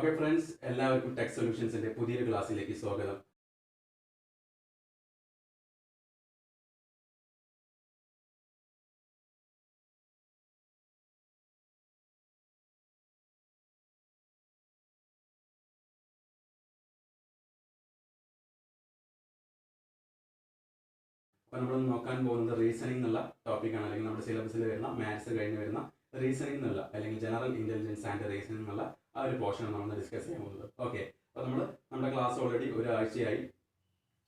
Okay friends, എല്ലാവർക്കും tech സൊല്യൂഷൻസിന്റെ പുതിയൊരു ക്ലാസ്സിലേക്ക് സ്വാഗതം. അപ്പോൾ നമ്മൾ നോക്കാൻ പോകുന്നത് റീസണിംഗ് എന്നുള്ള ടോപ്പിക്കാണ്, അല്ലെങ്കിൽ നമ്മുടെ സിലബസിൽ വരുന്ന മാത്സ് കഴിഞ്ഞ് വരുന്ന റീസണിംഗ് എന്നുള്ള അല്ലെങ്കിൽ ജനറൽ ഇന്റലിജൻസ് ആൻഡ് റീസണിംഗ് എന്നുള്ള ആ ഒരു പോർഷനാണ് നമ്മൾ ഡിസ്കസ് ചെയ്യാൻ പോകുന്നത്. ഓക്കെ, അപ്പോൾ നമ്മുടെ ക്ലാസ് ഓൾറെഡി ഒരാഴ്ചയായി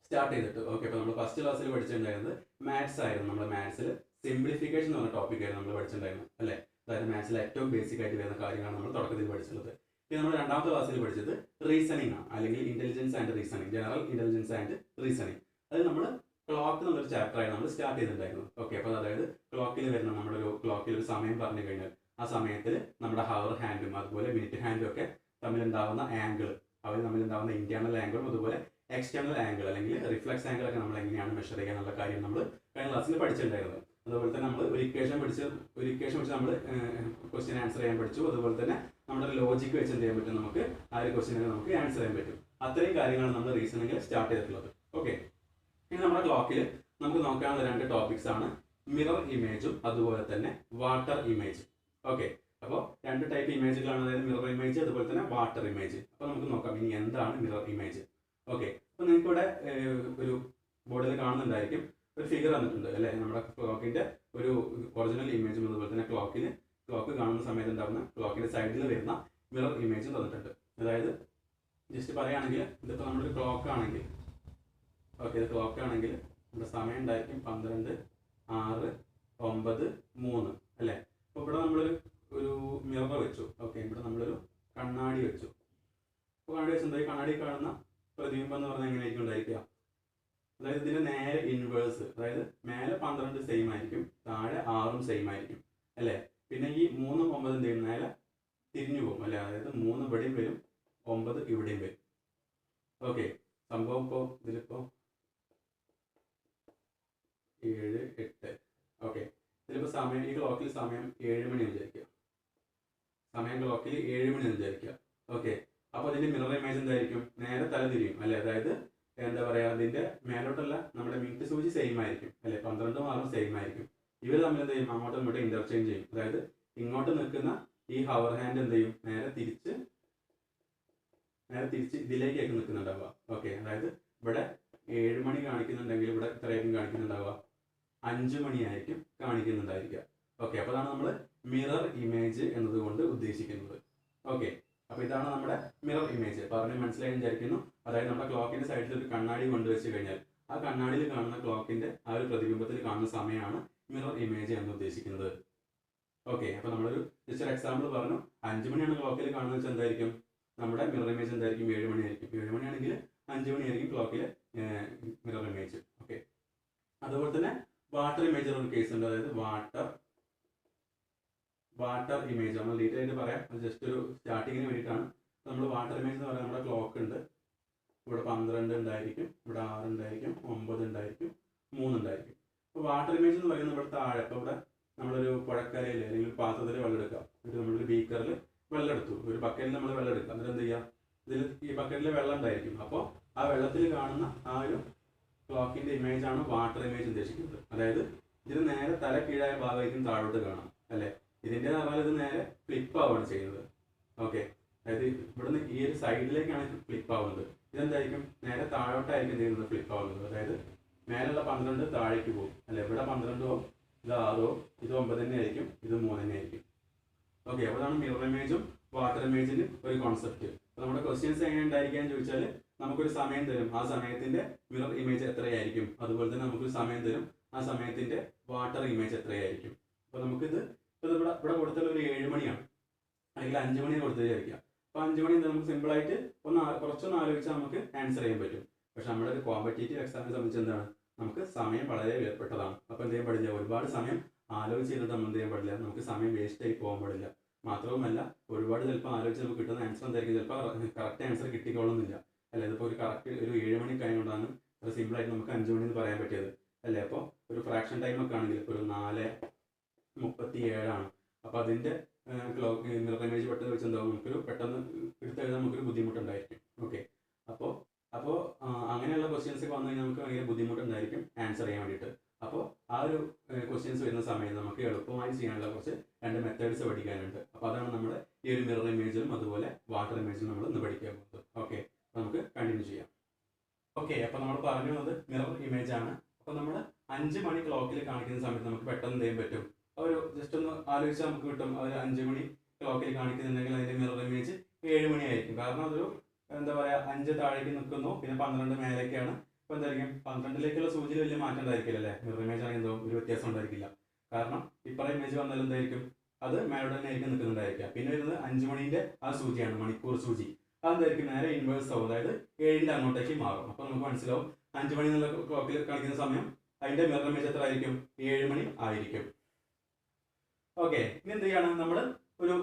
സ്റ്റാർട്ട് ചെയ്തിട്ട്. ഓക്കെ, അപ്പോൾ നമ്മൾ ഫസ്റ്റ് ക്ലാസ്സിൽ പഠിച്ചിട്ടുണ്ടായിരുന്നത് മാത്സ് ആയിരുന്നു. നമ്മൾ മാത്സിൽ സിംപ്ലിഫിക്കേഷൻ എന്ന് പറഞ്ഞ ടോപ്പിക്കായിരുന്നു നമ്മൾ പഠിച്ചിട്ടുണ്ടായിരുന്നത്, അല്ലേ? അതായത് മാത്സിൽ ഏറ്റവും ബേസിക് ആയിട്ട് വരുന്ന കാര്യങ്ങളാണ് നമ്മൾ തുടക്കത്തിൽ പഠിച്ചിട്ടുള്ളത്. പിന്നെ നമ്മൾ രണ്ടാമത്തെ ക്ലാസ്സിൽ പഠിച്ചത് റീസണിംഗ് ആണ്, അല്ലെങ്കിൽ intelligence and reasoning, general intelligence and reasoning. അത് നമ്മൾ ക്ലോക്ക് എന്നുള്ളൊരു ചാപ്റ്ററായി നമ്മൾ സ്റ്റാർട്ട് ചെയ്തിട്ടുണ്ടായിരുന്നു. ഓക്കെ, അപ്പോൾ അതായത് ക്ലോക്കിൽ വരുന്ന നമ്മുടെ ക്ലോക്കിൽ ഒരു സമയം പറഞ്ഞു കഴിഞ്ഞാൽ ആ സമയത്തിൽ നമ്മുടെ ഹവർ ഹാൻഡും അതുപോലെ മിനിറ്റ് ഹാൻഡും ഒക്കെ തമ്മിലുണ്ടാവുന്ന ആംഗിൾ, അവർ തമ്മിലുണ്ടാവുന്ന ഇന്റേണൽ ആംഗിളും അതുപോലെ എക്സ്റ്റേണൽ ആംഗിൾ അല്ലെങ്കിൽ റിഫ്ലക്സ് ആംഗിൾ ഒക്കെ നമ്മൾ എങ്ങനെയാണ് മെഷർ ചെയ്യുക എന്നുള്ള കാര്യം നമ്മൾ കഴിഞ്ഞ ക്ലാസ്സിൽ പഠിച്ചിട്ടുണ്ടായിരുന്നു. അതുപോലെ തന്നെ നമ്മൾ ഒരു ഇക്വേഷൻ വെച്ച് നമ്മൾ ക്വസ്റ്റ്യൻ ആൻസർ ചെയ്യാൻ പഠിച്ചു. അതുപോലെ തന്നെ നമ്മുടെ ലോജിക്ക് വെച്ച് എന്ത് ചെയ്യാൻ പറ്റും, നമുക്ക് ആ ഒരു ക്വസ്റ്റ്യനൊക്കെ നമുക്ക് ആൻസർ ചെയ്യാൻ പറ്റും. അത്രയും കാര്യങ്ങളാണ് നമ്മൾ റീസണിംഗിൽ സ്റ്റാർട്ട് ചെയ്തിട്ടുള്ളത്. ഓക്കെ, ഇനി നമ്മുടെ ക്ലോക്കിൽ നമുക്ക് നോക്കാനുള്ള രണ്ട് ടോപ്പിക്സ് ആണ് മിറർ ഇമേജും അതുപോലെ തന്നെ വാട്ടർ ഇമേജ്. ഓക്കെ, അപ്പോൾ രണ്ട് ടൈപ്പ് ഇമേജുകളാണ്, അതായത് മിറർ ഇമേജ് അതുപോലെ തന്നെ വാട്ടർ ഇമേജ്. അപ്പോൾ നമുക്ക് നോക്കാം ഇനി എന്താണ് മിറർ ഇമേജ്. ഓക്കെ, അപ്പോൾ നിങ്ങൾക്ക് ഇവിടെ ഒരു ബോർഡിൽ കാണുന്നുണ്ടായിരിക്കും ഒരു ഫിഗർ വന്നിട്ടുണ്ട്, അല്ലേ? നമ്മുടെ ക്ലോക്കിന്റെ ഒരു ഒറിജിനൽ ഇമേജും അതുപോലെ തന്നെ ക്ലോക്ക് കാണുന്ന സമയത്ത് ഉണ്ടാകുന്ന ക്ലോക്കിന്റെ സൈഡിൽ വരുന്ന മിറർ ഇമേജും തന്നിട്ടുണ്ട്. അതായത് ജസ്റ്റ് പറയുകയാണെങ്കിൽ ഇതിപ്പോൾ നമ്മളൊരു ക്ലോക്ക് ആണെങ്കിൽ, ഓക്കെ, ഇത് ക്ലോക്ക് ആണെങ്കിൽ നമ്മുടെ സമയം ഉണ്ടായിരിക്കും 12, 6, 9, 3, അല്ലേ? അപ്പോൾ ഇവിടെ നമ്മളൊരു മിറർ വെച്ചു. ഓക്കെ, ഇവിടെ നമ്മളൊരു കണ്ണാടി വെച്ചു. അപ്പോൾ കണ്ണാടി വെച്ചെന്താ, കണ്ണാടി കാണുന്ന പ്രതിബിംബം എന്ന് പറഞ്ഞാൽ എങ്ങനെയായിരിക്കും ഉണ്ടായിരിക്കുക? അതായത് ഇതിന്റെ നേരെ ഇൻവേഴ്സ്, അതായത് മേലെ 12 സെയിം ആയിരിക്കും, താഴെ 6 സെയിം ആയിരിക്കും, അല്ലേ? പിന്നെ ഈ 3, 9 എന്ത് ചെയ്യും, നേരെ തിരിഞ്ഞു പോകും, അല്ലേ? അതായത് 3 ഇവിടെയും വരും, 9 ഇവിടെയും വരും. ഓക്കെ, സംഭവം ഇപ്പോൾ ഇതിലിപ്പോൾ 7, 8. ഓക്കെ, ഇതിലിപ്പോൾ സമയം, ഈ ക്ലോക്കിൽ സമയം 7 മണി വിചാരിക്കുക, സമയം ക്ലോക്കിൽ 7 മണി വിചാരിക്കുക. ഓക്കെ, അപ്പോൾ അതിന്റെ മിറർ ഇമേജ് എന്തായിരിക്കും, നേരെ തല തിരിയും, അല്ലേ? അതായത് എന്താ പറയുക, അതിന്റെ മേലോട്ടല്ല നമ്മുടെ മിനിറ്റ് സൂചി സെയിം ആയിരിക്കും, അല്ലെ? 12, 6 സെയിം ആയിരിക്കും. ഇവർ തമ്മിൽ എന്ത് ചെയ്യും, അങ്ങോട്ടും ഇങ്ങോട്ടും ഇന്റർചേഞ്ച് ചെയ്യും. അതായത് ഇങ്ങോട്ട് നിൽക്കുന്ന ഈ ഹവർ ഹാൻഡ് എന്ത് ചെയ്യും, നേരെ തിരിച്ച് ഇതിലേക്കായിരിക്കും നിൽക്കുന്നുണ്ടാവുക. ഓക്കെ, അതായത് ഇവിടെ 7 മണി കാണിക്കുന്നുണ്ടെങ്കിൽ ഇവിടെ എത്രയായിരിക്കും കാണിക്കുന്നുണ്ടാവുക, 5 മണിയായിരിക്കും കാണിക്കുന്നുണ്ടായിരിക്കുക. ഓക്കെ, അപ്പോൾ അതാണ് നമ്മൾ മിറർ ഇമേജ് എന്നതുകൊണ്ട് ഉദ്ദേശിക്കുന്നത്. ഓക്കെ, അപ്പോൾ ഇതാണ് നമ്മുടെ മിറർ ഇമേജ്. പറഞ്ഞ് മനസ്സിലായി വിചാരിക്കുന്നു. അതായത് നമ്മുടെ ക്ലോക്കിന്റെ സൈഡിൽ ഒരു കണ്ണാടി കൊണ്ടുവച്ച് കഴിഞ്ഞാൽ ആ കണ്ണാടിയിൽ കാണുന്ന ക്ലോക്കിന്റെ ആ ഒരു പ്രതിബിംബത്തിൽ കാണുന്ന സമയമാണ് മിറർ ഇമേജ് എന്ന് ഉദ്ദേശിക്കുന്നത്. ഓക്കെ, അപ്പോൾ നമ്മളൊരു ജസ്റ്റ് ഒരു എക്സാമ്പിൾ പറഞ്ഞു. 5 മണിയാണ് ക്ലോക്കിൽ കാണുന്നത് വെച്ചാൽ എന്തായിരിക്കും, നമ്മുടെ മിറർ ഇമേജ് എന്തായിരിക്കും, 7 മണിയായിരിക്കും. 7 മണിയാണെങ്കിൽ 5 മണിയായിരിക്കും ക്ലോക്കിലെ മിറർ ഇമേജ്. ഓക്കെ, അതുപോലെ തന്നെ വാട്ടർ ഇമേജ് ഒരു കേസ് ഉണ്ട്. അതായത് വാട്ടർ ഇമേജ് നമ്മൾ ഡീറ്റെയിൽ ആയിട്ട് പറയാം, അത് ജസ്റ്റ് ഒരു സ്റ്റാർട്ടിങ്ങിന് വേണ്ടിയിട്ടാണ്. നമ്മൾ വാട്ടർ ഇമേജ് എന്ന് പറയുന്നത് നമ്മുടെ ക്ലോക്ക് ഉണ്ട്, ഇവിടെ 12 ഉണ്ടായിരിക്കും, ഇവിടെ 6 ഉണ്ടായിരിക്കും, 9 ഉണ്ടായിരിക്കും, 3 ഉണ്ടായിരിക്കും. അപ്പോൾ വാട്ടർ ഇമേജ് എന്ന് പറയുന്നത് ഇവിടെ താഴെ, അപ്പോൾ ഇവിടെ നമ്മളൊരു പുഴക്കരയിൽ അല്ലെങ്കിൽ ഒരു പാത്രത്തിൽ വെള്ളം എടുക്കുക, നമ്മളൊരു ബീക്കറിൽ വെള്ളം എടുത്തു, ഒരു ബക്കറ്റിൽ നമ്മൾ വെള്ളം എടുക്കുക. എന്നിട്ട് എന്ത് ചെയ്യുക, ഇതിൽ ഈ ബക്കറ്റിൽ വെള്ളം ഉണ്ടായിരിക്കും. അപ്പോൾ ആ വെള്ളത്തിൽ കാണുന്ന ആ ഒരു ക്ലോക്കിന്റെ ഇമേജ് ആണ് വാട്ടർ ഇമേജ് ഉദ്ദേശിക്കുന്നത്. അതായത് ഇതിന് നേരെ തല കീഴായ ഭാഗമായിരിക്കും താഴോട്ട് കാണാം, അല്ലേ? ഇതിൻ്റെ പറഞ്ഞാൽ ഇത് നേരെ ഫ്ലിപ്പ് ആവുകയാണ് ചെയ്യുന്നത്. ഓക്കെ, അതായത് ഇവിടുന്ന് ഈ ഒരു സൈഡിലേക്കാണ് ഫ്ലിപ്പ് ആവുന്നത്. ഇതെന്തായിരിക്കും, നേരെ താഴോട്ടായിരിക്കും ചെയ്യുന്നത് ഫ്ലിപ്പ് ആവുന്നത്. അതായത് മേലുള്ള 12 താഴേക്ക് പോകും, അല്ലെ? ഇവിടെ 12 ഇത് 6, ഇത് 9 തന്നെ ആയിരിക്കും, ഇത് 3 തന്നെ ആയിരിക്കും. ഓക്കെ, അപ്പോൾ അതാണ് മിറർ ഇമേജും വാട്ടർ ഇമേജിന് ഒരു കോൺസെപ്റ്റ്. അപ്പോൾ നമ്മുടെ ക്വസ്റ്റ്യൻസ് എങ്ങനെ ഉണ്ടായിരിക്കാന്ന് ചോദിച്ചാൽ നമുക്കൊരു സമയം തരും, ആ സമയത്തിന്റെ മിറർ ഇമേജ് എത്രയായിരിക്കും, അതുപോലെ തന്നെ നമുക്കൊരു സമയം തരും, ആ സമയത്തിന്റെ വാട്ടർ ഇമേജ് എത്രയായിരിക്കും. അപ്പോൾ നമുക്കിത് ഇവിടെ കൊടുത്തുള്ള ഒരു 7 മണിയാണ് അല്ലെങ്കിൽ 5 മണി കൊടുത്ത് വിചാരിക്കാം. അപ്പോൾ 5 മണി നമുക്ക് സിമ്പിളായിട്ട് കുറച്ചൊന്ന് ആലോചിച്ചാൽ നമുക്ക് ആൻസർ ചെയ്യാൻ പറ്റും. പക്ഷെ നമ്മുടെ ഒരു കോമ്പറ്റേറ്റീവ് എക്സാമിനെ സംബന്ധിച്ച് എന്താണ്, നമുക്ക് സമയം വളരെ വിലപ്പെട്ടതാണ്. അപ്പോൾ എന്ത് ചെയ്യാൻ പാടില്ല, ഒരുപാട് സമയം ആലോചിച്ച് ചെയ്തിട്ട് നമ്മൾ എന്ത് ചെയ്യാൻ പാടില്ല, നമുക്ക് സമയം വേസ്റ്റ് ആയി പോകാൻ പാടില്ല. മാത്രവുമല്ല, ഒരുപാട് ചിലപ്പോൾ ആലോചിച്ച് നമുക്ക് കിട്ടുന്ന ആൻസർ എന്തായിരിക്കും, ചിലപ്പോൾ കറക്റ്റ് ആൻസർ കിട്ടിക്കോളുന്നില്ല, അല്ലെ? ഇതിപ്പോൾ ഒരു കറക്റ്റ് 7 മണി കഴിഞ്ഞുകൊണ്ടാണ് അത്ര സിമ്പിളായിട്ട് നമുക്ക് 5 മണി എന്ന് പറയാൻ പറ്റിയത്, അല്ലേ? അപ്പോൾ ഒരു ഫ്രാക്ഷൻ ടൈമൊക്കെ ആണെങ്കിൽ ഇപ്പോൾ ഒരു 4:37 ആണ്. അപ്പോൾ അതിൻ്റെ മിറർ ഇമേജ് പെട്ടെന്ന് വെച്ച് എന്താവും, നമുക്കൊരു പെട്ടെന്ന് എടുത്തെഴുതാൻ നമുക്ക് സമയം നമുക്ക് എളുപ്പമായി ചെയ്യാനുള്ള കുറച്ച് 2 മെത്തേഡ്സ് പഠിക്കാനുണ്ട്. അപ്പോൾ അതാണ് നമ്മൾ ഈ ഒരു മിറർ ഇമേജിലും അതുപോലെ വാട്ടർ ഇമേജിലും നമ്മൾ ഇന്ന് പഠിക്കാൻ പോകുന്നത്. ഓക്കെ, നമുക്ക് കണ്ടിന്യൂ ചെയ്യാം. ഓക്കെ, അപ്പോൾ നമ്മൾ പറഞ്ഞു വന്നത് മിറർ ഇമേജ് ആണ്. അപ്പോൾ നമ്മൾ 5 മണി ക്ലോക്കിൽ കാണിക്കുന്ന സമയത്ത് നമുക്ക് പെട്ടെന്ന് എന്ത് ചെയ്യാൻ പറ്റും, ഒരു ജസ്റ്റ് ഒന്ന് ആലോചിച്ചാൽ നമുക്ക് കിട്ടും. ഒരു 5 മണി ക്ലോക്കിൽ കാണിക്കുന്നുണ്ടെങ്കിൽ അതിൻ്റെ മിറർ ഇമേജ് 7 മണിയായിരിക്കും. കാരണം അതൊരു എന്താ പറയുക, 5 താഴേക്ക് നിൽക്കുന്നു, പിന്നെ 12 മേലേക്കാണ്. അപ്പോൾ എന്തായിരിക്കും, 12ലേക്കുള്ള സൂചിയിൽ വലിയ മാറ്റം ഉണ്ടായിരിക്കില്ല അല്ലേ. മിറർ ഇമേജ് ആണെങ്കിൽ എന്തോ ഒരു വ്യത്യാസം ഉണ്ടായിരിക്കില്ല. കാരണം ഇപ്പറ ഇമേജ് വന്നാൽ എന്തായിരിക്കും, അത് മേലോട്ട് തന്നെ ആയിരിക്കും നിൽക്കുന്നുണ്ടായിരിക്കുക. പിന്നെ വരുന്നത് 5 മണീൻ്റെ ആ സൂചിയാണ്, മണിക്കൂർ സൂചി. അതെന്തായിരിക്കും, നേരെ ഇൻവേഴ്സ് ആവും, അതായത് 7ൻ്റെ അങ്ങോട്ടേക്ക് മാറും. അപ്പോൾ നമുക്ക് മനസ്സിലാവും 5 മണി എന്നുള്ള ക്ലോക്കിൽ കാണിക്കുന്ന സമയം അതിൻ്റെ മിറർ ഇമേജ് എത്ര ആയിരിക്കും, 7 മണി ആയിരിക്കും. ഓക്കെ, ഇനി എന്ത് ചെയ്യണം, നമ്മൾ ഒരു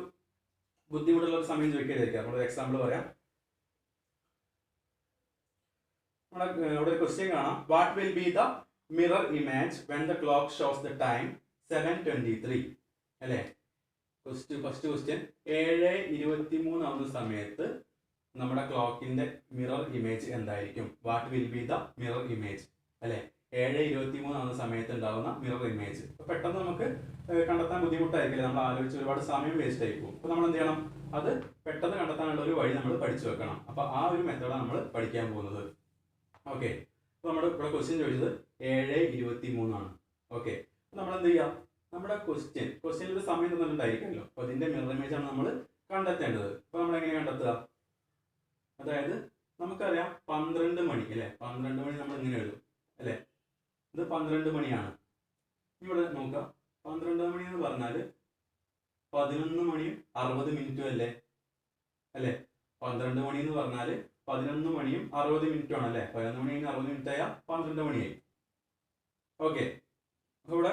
ബുദ്ധിമുട്ടുള്ള ഒരു സമയം ചോദിക്കാതിരിക്കുക. നമ്മളൊരു എക്സാമ്പിൾ പറയാം. അവിടെ ഒരു ക്വസ്റ്റ്യൻ കാണാം. What will be the mirror image when the clock shows the time 7:23 അല്ലേ. ഫസ്റ്റ് ക്വസ്റ്റ്യൻ 7:23 ആവുന്ന സമയത്ത് നമ്മുടെ ക്ലോക്കിന്റെ മിറർ ഇമേജ് എന്തായിരിക്കും? What will be the mirror image അല്ലെ. 7:23 ആവുന്ന സമയത്ത് ഉണ്ടാവുന്ന മിറർ ഇമേജ്. അപ്പൊ പെട്ടെന്ന് നമുക്ക് കണ്ടെത്താൻ ബുദ്ധിമുട്ടായിരിക്കില്ല, നമ്മൾ ആലോചിച്ച് ഒരുപാട് സമയം വേസ്റ്റ് ആയി പോകും. അപ്പൊ നമ്മൾ എന്ത് ചെയ്യണം, അത് പെട്ടെന്ന് കണ്ടെത്താനുള്ള ഒരു വഴി നമ്മൾ പഠിച്ചു വെക്കണം. അപ്പൊ ആ ഒരു മെത്തേഡാണ് നമ്മൾ പഠിക്കാൻ പോകുന്നത്. ഓക്കെ, അപ്പൊ നമ്മുടെ ഇവിടെ ക്വസ്റ്റ്യൻ ചോദിച്ചത് 7:23 ആണ്. ഓക്കെ, അപ്പൊ നമ്മൾ എന്ത് ചെയ്യാം, നമ്മുടെ ക്വസ്റ്റ്യനിൽ ഒരു സമയം തന്നിട്ടുണ്ടായിരിക്കുമല്ലോ. അപ്പൊ അതിന്റെ മിറർ ഇമേജ് ആണ് നമ്മൾ കണ്ടെത്തേണ്ടത്. അപ്പൊ നമ്മൾ എങ്ങനെ കണ്ടെത്തുക, അതായത് നമുക്കറിയാം 12 മണി അല്ലെ. 12 മണി നമ്മൾ ഇങ്ങനെ എഴുതും അല്ലെ. ഇത് 12 മണിയാണ്. ഇവിടെ നോക്കുക, 12 മണി എന്ന് പറഞ്ഞാൽ 11 മണിയും 60 മിനിറ്റും അല്ലേ. 12 മണി എന്ന് പറഞ്ഞാൽ 11 മണിയും 60 മിനിറ്റും ആണ് അല്ലേ. 11 മണി 60 മിനിറ്റ് ആയാൽ 12 മണിയായി. ഓക്കെ, അപ്പൊ ഇവിടെ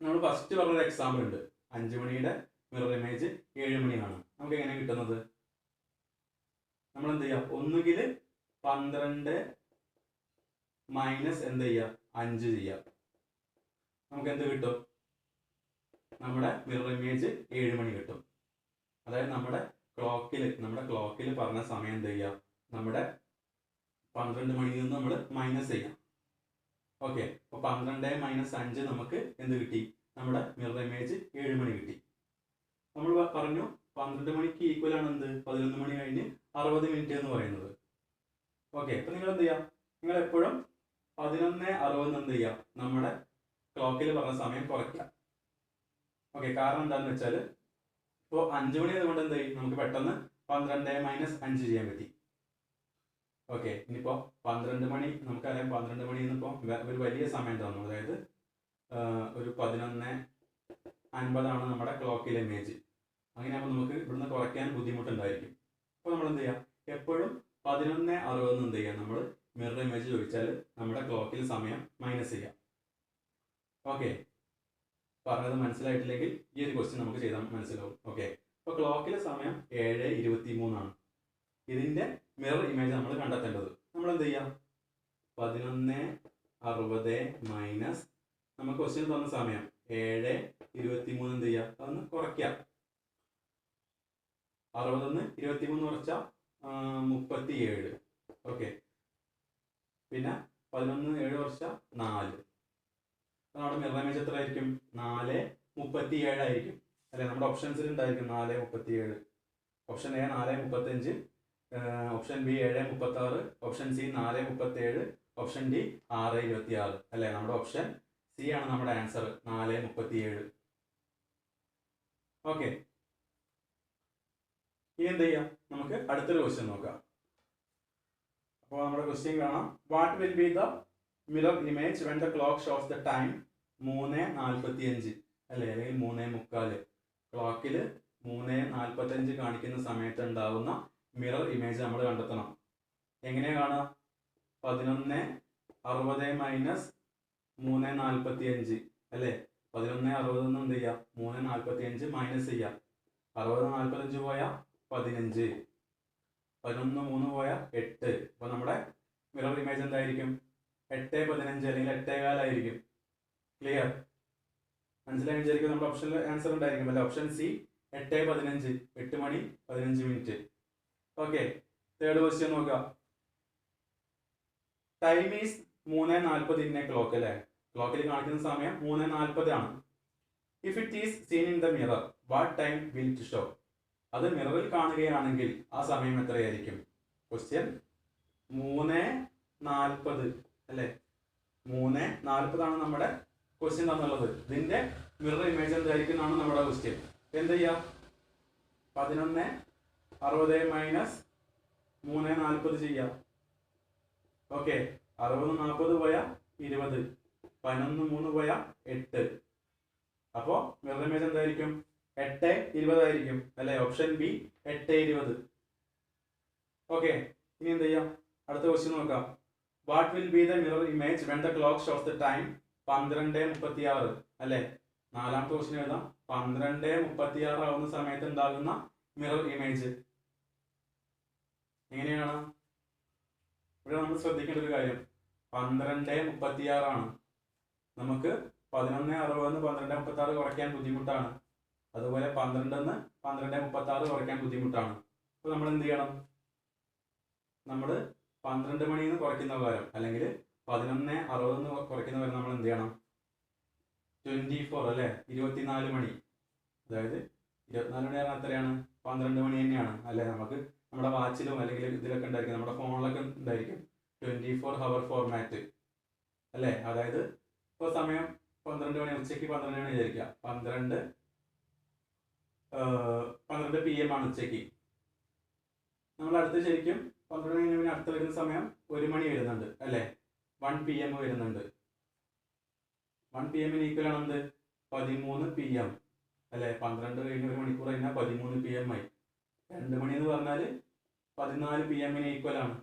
നമ്മൾ ഫസ്റ്റ് പറഞ്ഞൊരു എക്സാമ്പിൾ ഉണ്ട്. 5 മണിയുടെ മിറർ ഇമേജ് 7 മണിയാണ്. നമുക്ക് എങ്ങനെ കിട്ടുന്നത്, നമ്മൾ എന്ത് ചെയ്യാം, ഒന്നുകിൽ 12 മൈനസ് എന്ത് ചെയ്യുക, 5 ചെയ്യാം. നമുക്ക് എന്ത് കിട്ടും, നമ്മുടെ മിറർ ഇമേജ് 7 മണി കിട്ടും. അതായത് നമ്മുടെ ക്ലോക്കിൽ പറഞ്ഞ സമയം എന്ത് ചെയ്യുക, നമ്മുടെ 12 മണിയിൽ നിന്ന് നമ്മൾ മൈനസ് ചെയ്യാം. ഓക്കെ, അപ്പോൾ 12 മൈനസ് 5 നമുക്ക് എന്ത് കിട്ടി, നമ്മുടെ മിറർ ഇമേജ് 7 മണി കിട്ടി. നമ്മൾ പറഞ്ഞു 12 മണിക്ക് ഈക്വൽ ആണ് എന്ത്, 11 മണി കഴിഞ്ഞ് 60 മിനിറ്റ് എന്ന് പറയുന്നത്. ഓക്കെ, അപ്പൊ നിങ്ങൾ എന്ത് ചെയ്യാം, നിങ്ങൾ എപ്പോഴും 11:60 എന്ത് ചെയ്യാം, നമ്മുടെ ക്ലോക്കിൽ പറഞ്ഞ സമയം കുറയ്ക്കാം. ഓക്കെ, കാരണം എന്താണെന്ന് വെച്ചാൽ ഇപ്പോൾ 5 മണി ആയതുകൊണ്ട് എന്ത് ചെയ്യും, നമുക്ക് പെട്ടെന്ന് 12 മൈനസ് 5 ചെയ്യാൻ പറ്റി. ഓക്കെ, ഇനിയിപ്പോൾ 12 മണി നമുക്കറിയാം, 12 മണി ഇന്നിപ്പോൾ ഒരു വലിയ സമയം തന്നു, അതായത് ഒരു 11:50 നമ്മുടെ ക്ലോക്കിലെ ഇമേജ്. അങ്ങനെയാകുമ്പോൾ നമുക്ക് ഇവിടുന്ന് കുറയ്ക്കാൻ ബുദ്ധിമുട്ടുണ്ടായിരിക്കും. അപ്പോൾ നമ്മൾ എന്ത് ചെയ്യാം, എപ്പോഴും 11:60 എന്ത് ചെയ്യാം, നമ്മൾ മിറർ ഇമേജ് ചോദിച്ചാൽ നമ്മുടെ ക്ലോക്കിൽ സമയം മൈനസ് ചെയ്യാം. ഓക്കെ, പറഞ്ഞത് മനസ്സിലായിട്ടില്ലെങ്കിൽ ഈ ഒരു ക്വസ്റ്റ്യൻ നമുക്ക് ചെയ്താൽ മനസ്സിലാവും. ഓക്കെ, അപ്പോൾ ക്ലോക്കിലെ സമയം 7:23 ആണ്. ഇതിൻ്റെ മിറർ ഇമേജ് നമ്മൾ കണ്ടെത്തേണ്ടത്. നമ്മൾ എന്ത് ചെയ്യാം, 11:60 മൈനസ് നമുക്ക് ക്വസ്റ്റ്യൻ തന്ന സമയം 7:23 എന്ത് ചെയ്യാം, അതൊന്ന് കുറയ്ക്കാം. 60 23 കുറച്ചാൽ 37. ഓക്കെ, പിന്നെ 11 7 കുറച്ചാൽ 4. നമ്മുടെ മിറർ ഇമേജ് എത്ര ആയിരിക്കും, 4:37 ആയിരിക്കും അല്ലെ. നമ്മുടെ ഓപ്ഷൻസിൽ ഉണ്ടായിരിക്കും 4:37. Option A 4:35, option B 7:36, option C 4:37, option D 6:26 അല്ലെ. നമ്മുടെ ഓപ്ഷൻ സി ആണ് നമ്മുടെ ആൻസർ, 4:37. ഓക്കെ, ഇനി എന്ത് ചെയ്യാം, നമുക്ക് അടുത്തൊരു ക്വസ്റ്റ്യൻ നോക്കാം. അപ്പോൾ നമ്മുടെ ക്വസ്റ്റ്യൻ കാണാം. What will be the mirror image when the clock shows the time 3:45 അല്ലേ, അല്ലെങ്കിൽ 3:45. ക്ലോക്കിൽ 3:45 കാണിക്കുന്ന സമയത്ത് ഉണ്ടാവുന്ന മിറർ ഇമേജ് നമ്മൾ കണ്ടെത്തണം. എങ്ങനെയാണ് കാണുക, 11:60 മൈനസ് 3:45 അല്ലേ. 11:60 എന്ത് ചെയ്യാം, 3:45 മൈനസ് ചെയ്യാം. 60 പോയാൽ 15, 11 3 പോയാൽ 8. അപ്പോൾ നമ്മുടെ മിറർ ഇമേജ് എന്തായിരിക്കും, 8:15 അല്ലെങ്കിൽ 8:15 ആയിരിക്കും. ക്ലിയർ, മനസ്സിലായി വിചാരിക്കും. നമ്മുടെ ഓപ്ഷനിൽ ആൻസർ ഉണ്ടായിരിക്കും അല്ലെ. ഓപ്ഷൻ സി 8:15, 8 മണി 15 മിനിറ്റ്. ഓക്കെ, തേർഡ് ക്വസ്റ്റ്യൻ നോക്കാം. Time is 3:40 in A clock അല്ലേ. ക്ലോക്കിൽ കാണിക്കുന്ന സമയം 3:40 ആണ്. If it is seen in the mirror what time will it show? അത് മിററിൽ കാണുകയാണെങ്കിൽ ആ സമയം എത്രയായിരിക്കും? ക്വസ്റ്റ്യൻ 3:40 അല്ലേ? 3:40 നമ്മുടെ ക്വസ്റ്റ്യൻ തന്നുള്ളത്. ഇതിന്റെ മിറർ ഇമേജ് എന്തായിരിക്കും എന്നാണ് നമ്മുടെ ക്വസ്റ്റ്യൻ. എന്ത് ചെയ്യാം? 11:60 മൈനസ് 3:40 ചെയ്യാം. ഓക്കെ, 60 40 പോയാൽ 20, 11 3 പോയാൽ 8. അപ്പോ മിറർ ഇമേജ് എന്തായിരിക്കും? 8:20 ആയിരിക്കും അല്ലെ? Option B 8:20. ഓക്കെ, ഇനി എന്ത് ചെയ്യാം? അടുത്ത ക്വസ്റ്റ്യൻ നോക്കാം. What will be the mirror image when the clock shows the time 12:36 അല്ലെ? നാലാമത്തെ ക്വസ്റ്റ്യൻ എഴുതാം. 12:36 ആവുന്ന സമയത്ത് ഉണ്ടാകുന്ന മിറർ ഇമേജ് എങ്ങനെയാണ്? ഇവിടെ നമ്മൾ ശ്രദ്ധിക്കേണ്ട ഒരു കാര്യം 12:36 ആണ്. നമുക്ക് 11:60 12:36 കുറയ്ക്കാൻ ബുദ്ധിമുട്ടാണ്. അതുപോലെ 12 12:36 കുറയ്ക്കാൻ ബുദ്ധിമുട്ടാണ്. അപ്പൊ നമ്മൾ എന്ത് ചെയ്യണം? നമ്മൾ 12 മണിന്ന് കുറയ്ക്കുന്ന പകരം അല്ലെങ്കിൽ 11:60 കുറയ്ക്കുന്ന പകരം നമ്മൾ എന്ത് ചെയ്യണം? 24 അല്ലെ? 24 മണി. അതായത് 24 മണി പറഞ്ഞാൽ എത്രയാണ്? 12 മണി തന്നെയാണ് അല്ലെ? നമുക്ക് നമ്മുടെ വാച്ചിലും അല്ലെങ്കിൽ ഇതിലൊക്കെ ഉണ്ടായിരിക്കും, നമ്മുടെ ഫോണിലൊക്കെ ഉണ്ടായിരിക്കും 24 hour ഫോർമാറ്റ് അല്ലെ? അതായത് ഇപ്പോൾ സമയം 12 മണി, ഉച്ചയ്ക്ക് 12 മണി വിചാരിക്കുക. 12 PM ആണ് ഉച്ചയ്ക്ക്. നമ്മൾ അടുത്ത് ശരിക്കും 12 മണി കഴിഞ്ഞ് അടുത്ത് വരുന്ന സമയം 1 മണി വരുന്നുണ്ട് അല്ലെ? 1 PM വരുന്നുണ്ട്. 1 PM ഈക്വൽ ആണ് എന്ത്? 13 PM അല്ലെ? 12 കഴിഞ്ഞ് 1 മണിക്കൂർ കഴിഞ്ഞാൽ 13 PM ആയി. 2 മണി എന്ന് പറഞ്ഞാൽ 14 PM ഈക്വൽ ആണ്.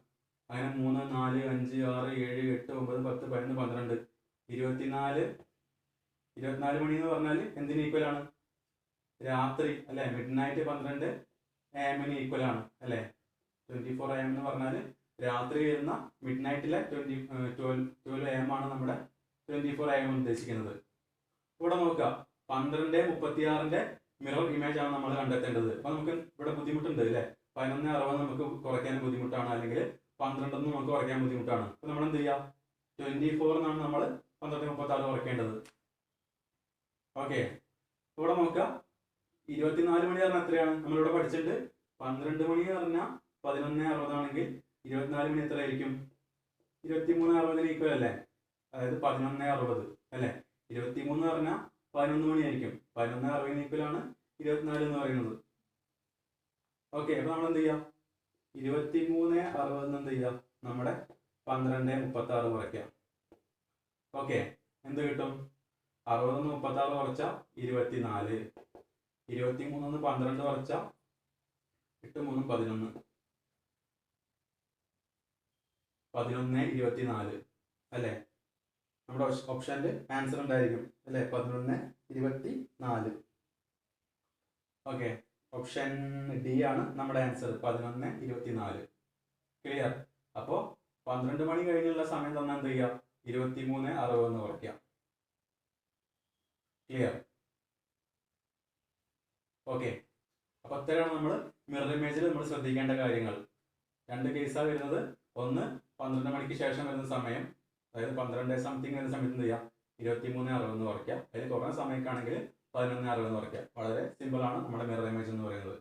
അങ്ങനെ 3 4 5 6 7 8 9 10 11 12 24 മണി എന്ന് പറഞ്ഞാൽ എന്തിന് ഈക്വൽ ആണ്? രാത്രി അല്ലെ? മിഡ് നൈറ്റ് 12 AM ഈക്വൽ ആണ് അല്ലെ? 24 AM എന്ന് പറഞ്ഞാൽ രാത്രി വരുന്ന മിഡ് നൈറ്റിലെ 12 AM ആണ് നമ്മുടെ 24 AM ഉദ്ദേശിക്കുന്നത്. ഇവിടെ നോക്കുക, 12:36 മിറർ ഇമേജ് ആണ് നമ്മൾ കണ്ടെത്തേണ്ടത്. അപ്പൊ നമുക്ക് ഇവിടെ ബുദ്ധിമുട്ടുണ്ട് അല്ലെ? 11:60 നമുക്ക് കുറയ്ക്കാൻ ബുദ്ധിമുട്ടാണ്, അല്ലെങ്കിൽ 12 നമുക്ക് കുറയ്ക്കാൻ ബുദ്ധിമുട്ടാണ്. അപ്പൊ നമ്മൾ എന്ത് ചെയ്യാം? 24 എന്നാണ് നമ്മൾ 12:36 കുറയ്ക്കേണ്ടത്. ഓക്കെ, ഇവിടെ നോക്കുക, 24 മണി പറഞ്ഞാൽ എത്രയാണ്? നമ്മളിവിടെ പഠിച്ചിട്ട് 12 മണി പറഞ്ഞാൽ 11:60 ആണെങ്കിൽ 24 മണി എത്ര ആയിരിക്കും? 23:60 ഈക്വൽ അല്ലേ? അതായത് 11:60 അല്ലെ? 23 പറഞ്ഞാൽ 11 മണി ആയിരിക്കും. 11:60 ഈക്വൽ ആണ് 24 എന്ന് പറയുന്നത്. ഓക്കെ, അപ്പൊ നമ്മൾ എന്ത് ചെയ്യാം? 23:60 എന്ത് ചെയ്യാം? നമ്മുടെ 12:36 കുറയ്ക്കാം. ഓക്കെ, എന്ത് കിട്ടും? 60 36 കുറച്ചാൽ 24, 23 12 കുറച്ചാൽ 8 3 11, 11:24 അല്ലെ? നമ്മുടെ ഓപ്ഷനിൽ ആൻസർ ഉണ്ടായിരിക്കും അല്ലെ? 11:24. ഓക്കെ, ഓപ്ഷൻ ഡി ആണ് നമ്മുടെ ആൻസർ, 11:24. ക്ലിയർ? അപ്പോ 12 മണി കഴിഞ്ഞുള്ള സമയം തന്നെ എന്ത് ചെയ്യുക? 23:60 എന്ന് കുറയ്ക്കാം. ക്ലിയർ? ഓക്കെ, അപ്പൊ അത്രയാണ് നമ്മൾ മിറർ ഇമേജിൽ നമ്മൾ ശ്രദ്ധിക്കേണ്ട കാര്യങ്ങൾ. 2 കേസാണ് വരുന്നത്. ഒന്ന് 12 മണിക്ക് ശേഷം വരുന്ന സമയം, അതായത് 12 സംതിങ് വരുന്ന സമയത്ത് എന്ത് ചെയ്യാം? 23:60 എന്ന് കുറയ്ക്കാം. അതിൽ കുറഞ്ഞ സമയത്താണെങ്കിൽ 11:60 എന്ന് കുറയ്ക്കാം. വളരെ സിമ്പിൾ ആണ് നമ്മുടെ മിറർ ഇമേജ് എന്ന് പറയുന്നത്.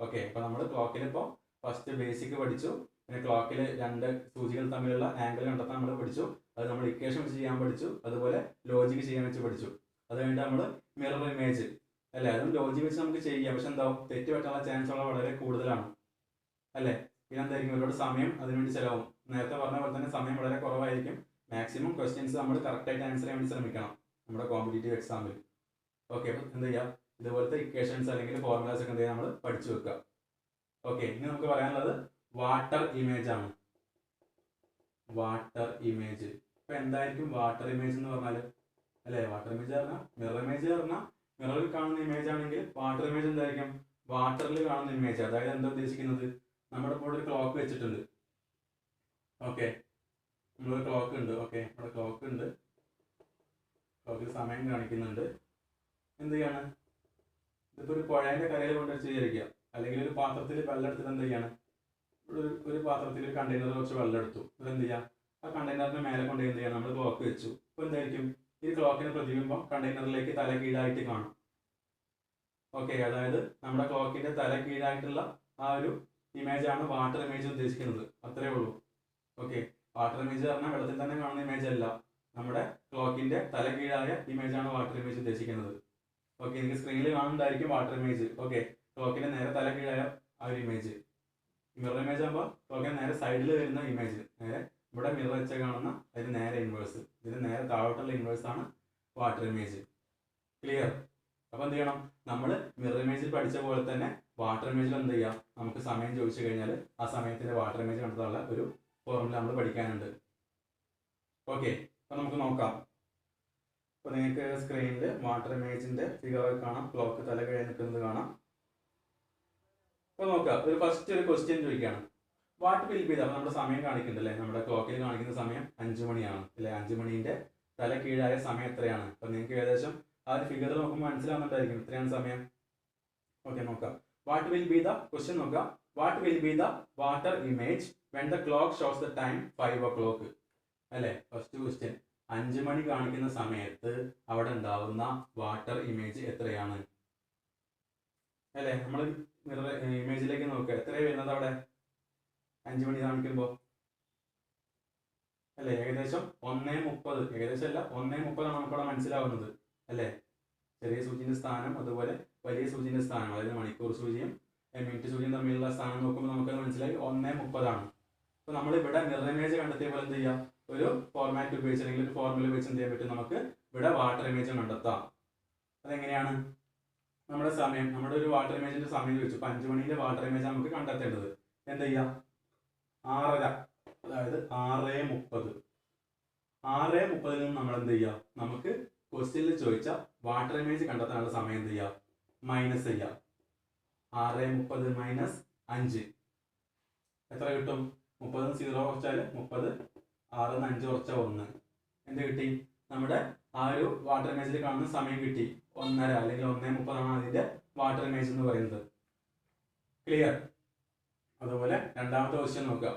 ഓക്കെ, അപ്പൊ നമ്മൾ ക്ലോക്കിൽ ഇപ്പോൾ ഫസ്റ്റ് ബേസിക് പഠിച്ചു. പിന്നെ ക്ലോക്കിൽ 2 സൂചികൾ തമ്മിലുള്ള ആംഗിൾ കണ്ടെത്താൻ നമ്മൾ പഠിച്ചു. അത് നമ്മൾ ഇക്വേഷൻ വെച്ച് ചെയ്യാൻ പഠിച്ചു. അതുപോലെ ലോജിക് ചെയ്യാൻ വെച്ച് പഠിച്ചു. അത് കഴിഞ്ഞിട്ട് നമ്മൾ മിറർ ഇമേജ് അല്ലെ? അതും ലോജിക് വെച്ച് നമുക്ക് ചെയ്യാം. പക്ഷെ എന്താവും? തെറ്റ് പറ്റാനുള്ള ചാൻസ് വളരെ കൂടുതലാണ് അല്ലെ? പിന്നെ എന്തായിരിക്കും? ഒരുപാട് സമയം അതിനുവേണ്ടി ചിലവും. നേരത്തെ പറഞ്ഞ പോലെ തന്നെ സമയം വളരെ കുറവായിരിക്കും. മാക്സിമം ക്വസ്റ്റ്യൻസ് നമ്മൾ കറക്റ്റായിട്ട് ആൻസർ ചെയ്യാൻ വേണ്ടി ശ്രമിക്കണം നമ്മുടെ കോമ്പറ്റേറ്റീവ് എക്സാമിൽ. ഓക്കെ, അപ്പം എന്ത് ചെയ്യുക? ഇതുപോലത്തെ ഇക്വേഷൻസ് അല്ലെങ്കിൽ ഫോർമുലാസ് ഒക്കെ എന്ത് ചെയ്യുക? നമ്മൾ പഠിച്ചു വെക്കുക. ഓക്കെ, ഇനി നമുക്ക് പറയാനുള്ളത് വാട്ടർ ഇമേജ് ആണ്. Water image. ഇപ്പൊ എന്തായിരിക്കും വാട്ടർ ഇമേജ് എന്ന് പറഞ്ഞാൽ അല്ലെ? വാട്ടർ ഇമേജ് പറഞ്ഞാൽ മിറർ ഇമേജ് പറഞ്ഞാൽ മിററിൽ കാണുന്ന ഇമേജ് ആണെങ്കിൽ വാട്ടർ ഇമേജ് എന്തായിരിക്കും? വാട്ടറിൽ കാണുന്ന ഇമേജ്. അതായത് എന്താ ഉദ്ദേശിക്കുന്നത്? നമ്മുടെ ഇപ്പോൾ ഒരു ക്ലോക്ക് വെച്ചിട്ടുണ്ട്. ഓക്കെ, നമ്മളൊരു ക്ലോക്ക് ഉണ്ട്. ഓക്കെ, നമ്മുടെ ക്ലോക്ക് ഉണ്ട്. ക്ലോക്കിൽ സമയം കാണിക്കുന്നുണ്ട്. എന്ത് ചെയ്യാണ്? ഇതിപ്പോൾ ഒരു പുഴേൻ്റെ കരയിൽ കൊണ്ട് വെച്ച് വിചാരിക്കുക. അല്ലെങ്കിൽ ഒരു പാത്രത്തിൽ വെള്ളം എടുത്തിട്ട് എന്ത് ചെയ്യാണ്? ഒരു പാത്രത്തിൽ ഒരു കണ്ടെയ്നർ വെച്ച് വെള്ളം എടുത്തു. ഇത് എന്ത് ചെയ്യാം? ആ കണ്ടെയ്നറിന് മേലെ കൊണ്ട് എന്ത് ചെയ്യാം? നമ്മൾ ക്ലോക്ക് വെച്ചു. അപ്പോൾ എന്തായിരിക്കും? ഈ ക്ലോക്കിന് പ്രതിബിംബം കണ്ടെയ്നറിലേക്ക് തല കീഴായിട്ട് കാണും. ഓക്കെ, അതായത് നമ്മുടെ ക്ലോക്കിന്റെ തല കീഴായിട്ടുള്ള ആ ഒരു ഇമേജ് ആണ് വാട്ടർ ഇമേജ് ഉദ്ദേശിക്കുന്നത്. അത്രേ ഉള്ളൂ. ഓക്കെ, വാട്ടർ ഇമേജ് പറഞ്ഞാൽ വെള്ളത്തിൽ തന്നെ കാണുന്ന ഇമേജ് അല്ല, നമ്മുടെ ക്ലോക്കിന്റെ തല കീഴായ ഇമേജ് ആണ് വാട്ടർ ഇമേജ് ഉദ്ദേശിക്കുന്നത്. ഓക്കെ, എനിക്ക് സ്ക്രീനിൽ കാണുന്നതായിരിക്കും വാട്ടർ ഇമേജ്. ഓക്കെ, ക്ലോക്കിന്റെ നേരെ തല കീഴായ ആ ഒരു ഇമേജ്. മിറർ ഇമേജ് ആകുമ്പോൾ ക്ലോക്കിന് നേരെ സൈഡിൽ വരുന്ന ഇമേജ്, നേരെ ഇവിടെ മിറർ വെച്ച് കാണുന്ന അതിന് നേരെ ഇൻവേഴ്സ്, ഇതിന് നേരെ താഴോട്ടുള്ള ഇൻവേഴ്സ് ആണ് വാട്ടർ ഇമേജ്. ക്ലിയർ? അപ്പൊ എന്ത് ചെയ്യണം, നമ്മൾ മിറർ ഇമേജിൽ പഠിച്ച പോലെ തന്നെ വാട്ടർ ഇമേജിൽ എന്ത് ചെയ്യാം, നമുക്ക് സമയം ചോദിച്ചു കഴിഞ്ഞാൽ ആ സമയത്തിന്റെ വാട്ടർ ഇമേജ് കണ്ടെത്താനുള്ള ഒരു ഫോർമുല നമ്മൾ പഠിക്കാനുണ്ട്. ഓക്കെ, അപ്പൊ നമുക്ക് നോക്കാം. അപ്പൊ നിങ്ങൾക്ക് സ്ക്രീനിൽ വാട്ടർ ഇമേജിന്റെ ഫിഗർ കാണാം, ക്ലോക്ക് തല കീഴായി നിൽക്കുന്നത് കാണാം. അപ്പൊ നോക്കാം, ഫസ്റ്റ് ഒരു ക്വസ്റ്റ്യൻ ചോദിക്കുകയാണ്. വാട്ട് വിൽ ബി, അപ്പൊ നമ്മുടെ സമയം കാണിക്കുന്നുണ്ടല്ലേ, നമ്മുടെ ക്ലോക്കിൽ കാണിക്കുന്ന സമയം 5 മണിയാണ് അല്ലെ. 5 മണിന്റെ തല കീഴായ സമയം എത്രയാണ്? അപ്പൊ നിങ്ങൾക്ക് ഏകദേശം ആ ഒരു ഫിഗർ നോക്കുമ്പോൾ മനസ്സിലാവുന്നുണ്ടായിരിക്കും എത്രയാണ് സമയം. ഓക്കെ, നോക്കാം. What will be the question നോക്കാം. What will be the water image when the clock shows the time 5 o'clock അല്ലെ. ഫസ്റ്റ് ക്വസ്റ്റ്യൻ, 5 മണി കാണിക്കുന്ന സമയത്ത് അവിടെ ഉണ്ടാവുന്ന വാട്ടർ ഇമേജ് എത്രയാണ് അല്ലെ. നമ്മൾ മിറർ ഇമേജിലേക്ക് നോക്കുക, എത്രയാണ് വരുന്നത് അവിടെ 5 മണി കാണിക്കുമ്പോൾ അല്ലെ. ഏകദേശം 1:30, ഏകദേശം അല്ല 1:30 നമുക്കവിടെ മനസ്സിലാവുന്നത് അല്ലെ. ചെറിയ സൂചിന്റെ സ്ഥാനം അതുപോലെ വലിയ സൂചിന്റെ സ്ഥാനം, അതായത് മണിക്കൂർ സൂചിയും മിനിറ്റ് സൂചിയും തമ്മിലുള്ള സ്ഥാനം നോക്കുമ്പോൾ നമുക്കത് മനസ്സിലായി 1:30 ആണ്. അപ്പൊ നമ്മൾ ഇവിടെ മിറർ ഇമേജ് കണ്ടെത്തിയപ്പോൾ എന്ത് ചെയ്യാം, ഒരു ഫോർമാറ്റ് ഉപയോഗിച്ച് അല്ലെങ്കിൽ ഒരു ഫോർമുല ഉപയോഗിച്ച് എന്ത് ചെയ്യാൻ പറ്റും, നമുക്ക് ഇവിടെ വാട്ടർ ഇമേജ് കണ്ടെത്താം. അതെങ്ങനെയാണ്? നമ്മുടെ സമയം, നമ്മുടെ ഒരു വാട്ടർ ഇമേജിന്റെ സമയം ചോദിച്ചു. 5 മണിന്റെ വാട്ടർ ഇമേജ് നമുക്ക് കണ്ടെത്തേണ്ടത്. എന്ത് ചെയ്യാം, 6:30, അതായത് 6:30. 6:30 നിന്ന് നമ്മൾ എന്ത് ചെയ്യാം, നമുക്ക് ക്വസ്റ്റ്യനിൽ ചോദിച്ച വാട്ടർ ഇമേജ് കണ്ടെത്താനുള്ള സമയം എന്ത് ചെയ്യാം, മൈനസ് ചെയ്യാം. 6:30 മൈനസ് 5 എത്ര കിട്ടും? 30 0 കുറച്ചാൽ 30, 6 5 കുറച്ചാൽ 1. എന്ത് കിട്ടി? നമ്മുടെ ആ ഒരു വാട്ടർ ഇമേജിൽ കാണുന്ന സമയം കിട്ടി. 1:30 അല്ലെങ്കിൽ 1:30 ആണ് അതിന്റെ വാട്ടർ ഇമേജ് എന്ന് പറയുന്നത്. ക്ലിയർ? അതുപോലെ രണ്ടാമത്തെ ക്വസ്റ്റ്യൻ നോക്കുക.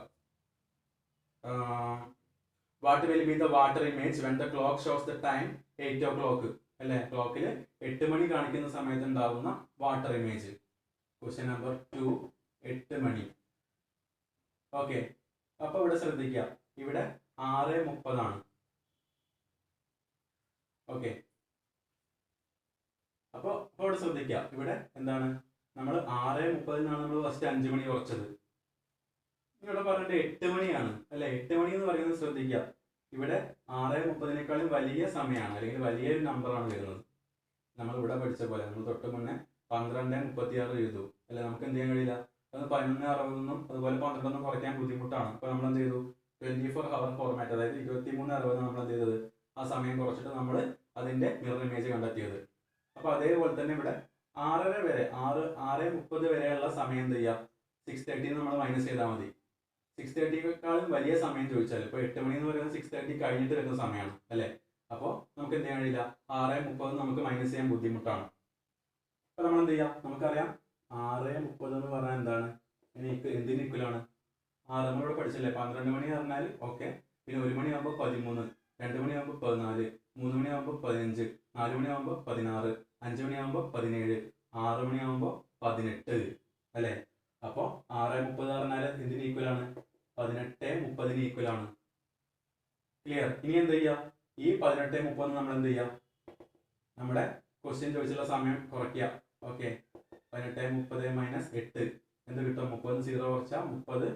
What will be the water image when the clock shows the time 8 o'clock അല്ലെ. ക്ലോക്കിൽ 8 മണി കാണിക്കുന്ന സമയത്ത് ഉണ്ടാവുന്ന വാട്ടർ ഇമേജ്. ക്വസ്റ്റ്യൻ നമ്പർ 2, 8 മണി. ഓക്കെ, അപ്പൊ ഇവിടെ ശ്രദ്ധിക്കുക, ഇവിടെ 6:30 ആണ്. ഓക്കെ, അപ്പൊ ഇവിടെ ശ്രദ്ധിക്കുക, ഇവിടെ എന്താണ്, നമ്മൾ 6:30 നമ്മൾ ഫസ്റ്റ് 5 മണി കുറച്ചത്. ഇവിടെ പറഞ്ഞിട്ട് 8 മണിയാണ് അല്ലെ. 8 മണി എന്ന് പറയുന്നത് ശ്രദ്ധിക്കുക, ഇവിടെ 6:30 വലിയ സമയമാണ് അല്ലെങ്കിൽ വലിയൊരു നമ്പറാണ് വരുന്നത്. നമ്മൾ ഇവിടെ പഠിച്ച പോലെ നമ്മൾ തൊട്ട് മുന്നേ 12:36 എഴുതു അല്ലെ. നമുക്ക് എന്ത് ചെയ്യാൻ കഴിയില്ല, അത് 11:60 അതുപോലെ 12 കുറയ്ക്കാൻ ബുദ്ധിമുട്ടാണ്. അപ്പൊ നമ്മൾ എന്ത് ചെയ്തു, 24 hour ഫോർമാറ്റ്, അതായത് 23:60 നമ്മൾ എന്ത് ചെയ്തത്, ആ സമയം കുറച്ചിട്ട് നമ്മൾ അതിന്റെ മിറർ ഇമേജ് കണ്ടെത്തിയത്. അപ്പൊ അതേപോലെ തന്നെ ഇവിടെ 6:30 വരെ 6:30 വരെയുള്ള സമയം എന്ത് ചെയ്യാം, 6:30 നമ്മൾ മൈനസ് ചെയ്താൽ മതി. 6:30 വലിയ സമയം ചോദിച്ചാൽ, ഇപ്പൊ 8 മണി എന്ന് പറയുന്നത് 6:30 കഴിഞ്ഞിട്ട് വരുന്ന സമയമാണ് അല്ലെ. അപ്പോൾ നമുക്ക് എന്ത് ചെയ്യാൻ കഴിയില്ല, 6:30 നമുക്ക് മൈനസ് ചെയ്യാൻ ബുദ്ധിമുട്ടാണ്. അപ്പൊ നമ്മൾ എന്ത് ചെയ്യാം, നമുക്കറിയാം 6:30 എന്ന് പറഞ്ഞാൽ എന്താണ്, എന്തിന് ഈക്വലാണ്? നമ്മളിവിടെ പഠിച്ചില്ലേ, 12 മണി പറഞ്ഞാൽ ഓക്കെ, പിന്നെ 1 മണിയാകുമ്പോൾ 13, 2 മണിയാകുമ്പോൾ 14, 3 മണിയാകുമ്പോൾ 15, 4 മണിയാകുമ്പോൾ 16, 5 മണിയാകുമ്പോൾ 17, 6 മണിയാകുമ്പോൾ 18 അല്ലെ. അപ്പോൾ 6:30 പറഞ്ഞാൽ എന്തിന് ഈക്വലാണ്, 18:30 ഈക്വലാണ്. ക്ലിയർ? ഇനി എന്ത് ചെയ്യാം, ഈ 18:30 നമ്മൾ എന്ത് ചെയ്യാം, നമ്മുടെ ക്വസ്റ്റ്യൻ ചോദിച്ചുള്ള സമയം കുറയ്ക്കുക. ഓക്കെ, 18:30 മൈനസ് 8 എന്ത് കിട്ടും, 30 0 കുറച്ചാൽ 30,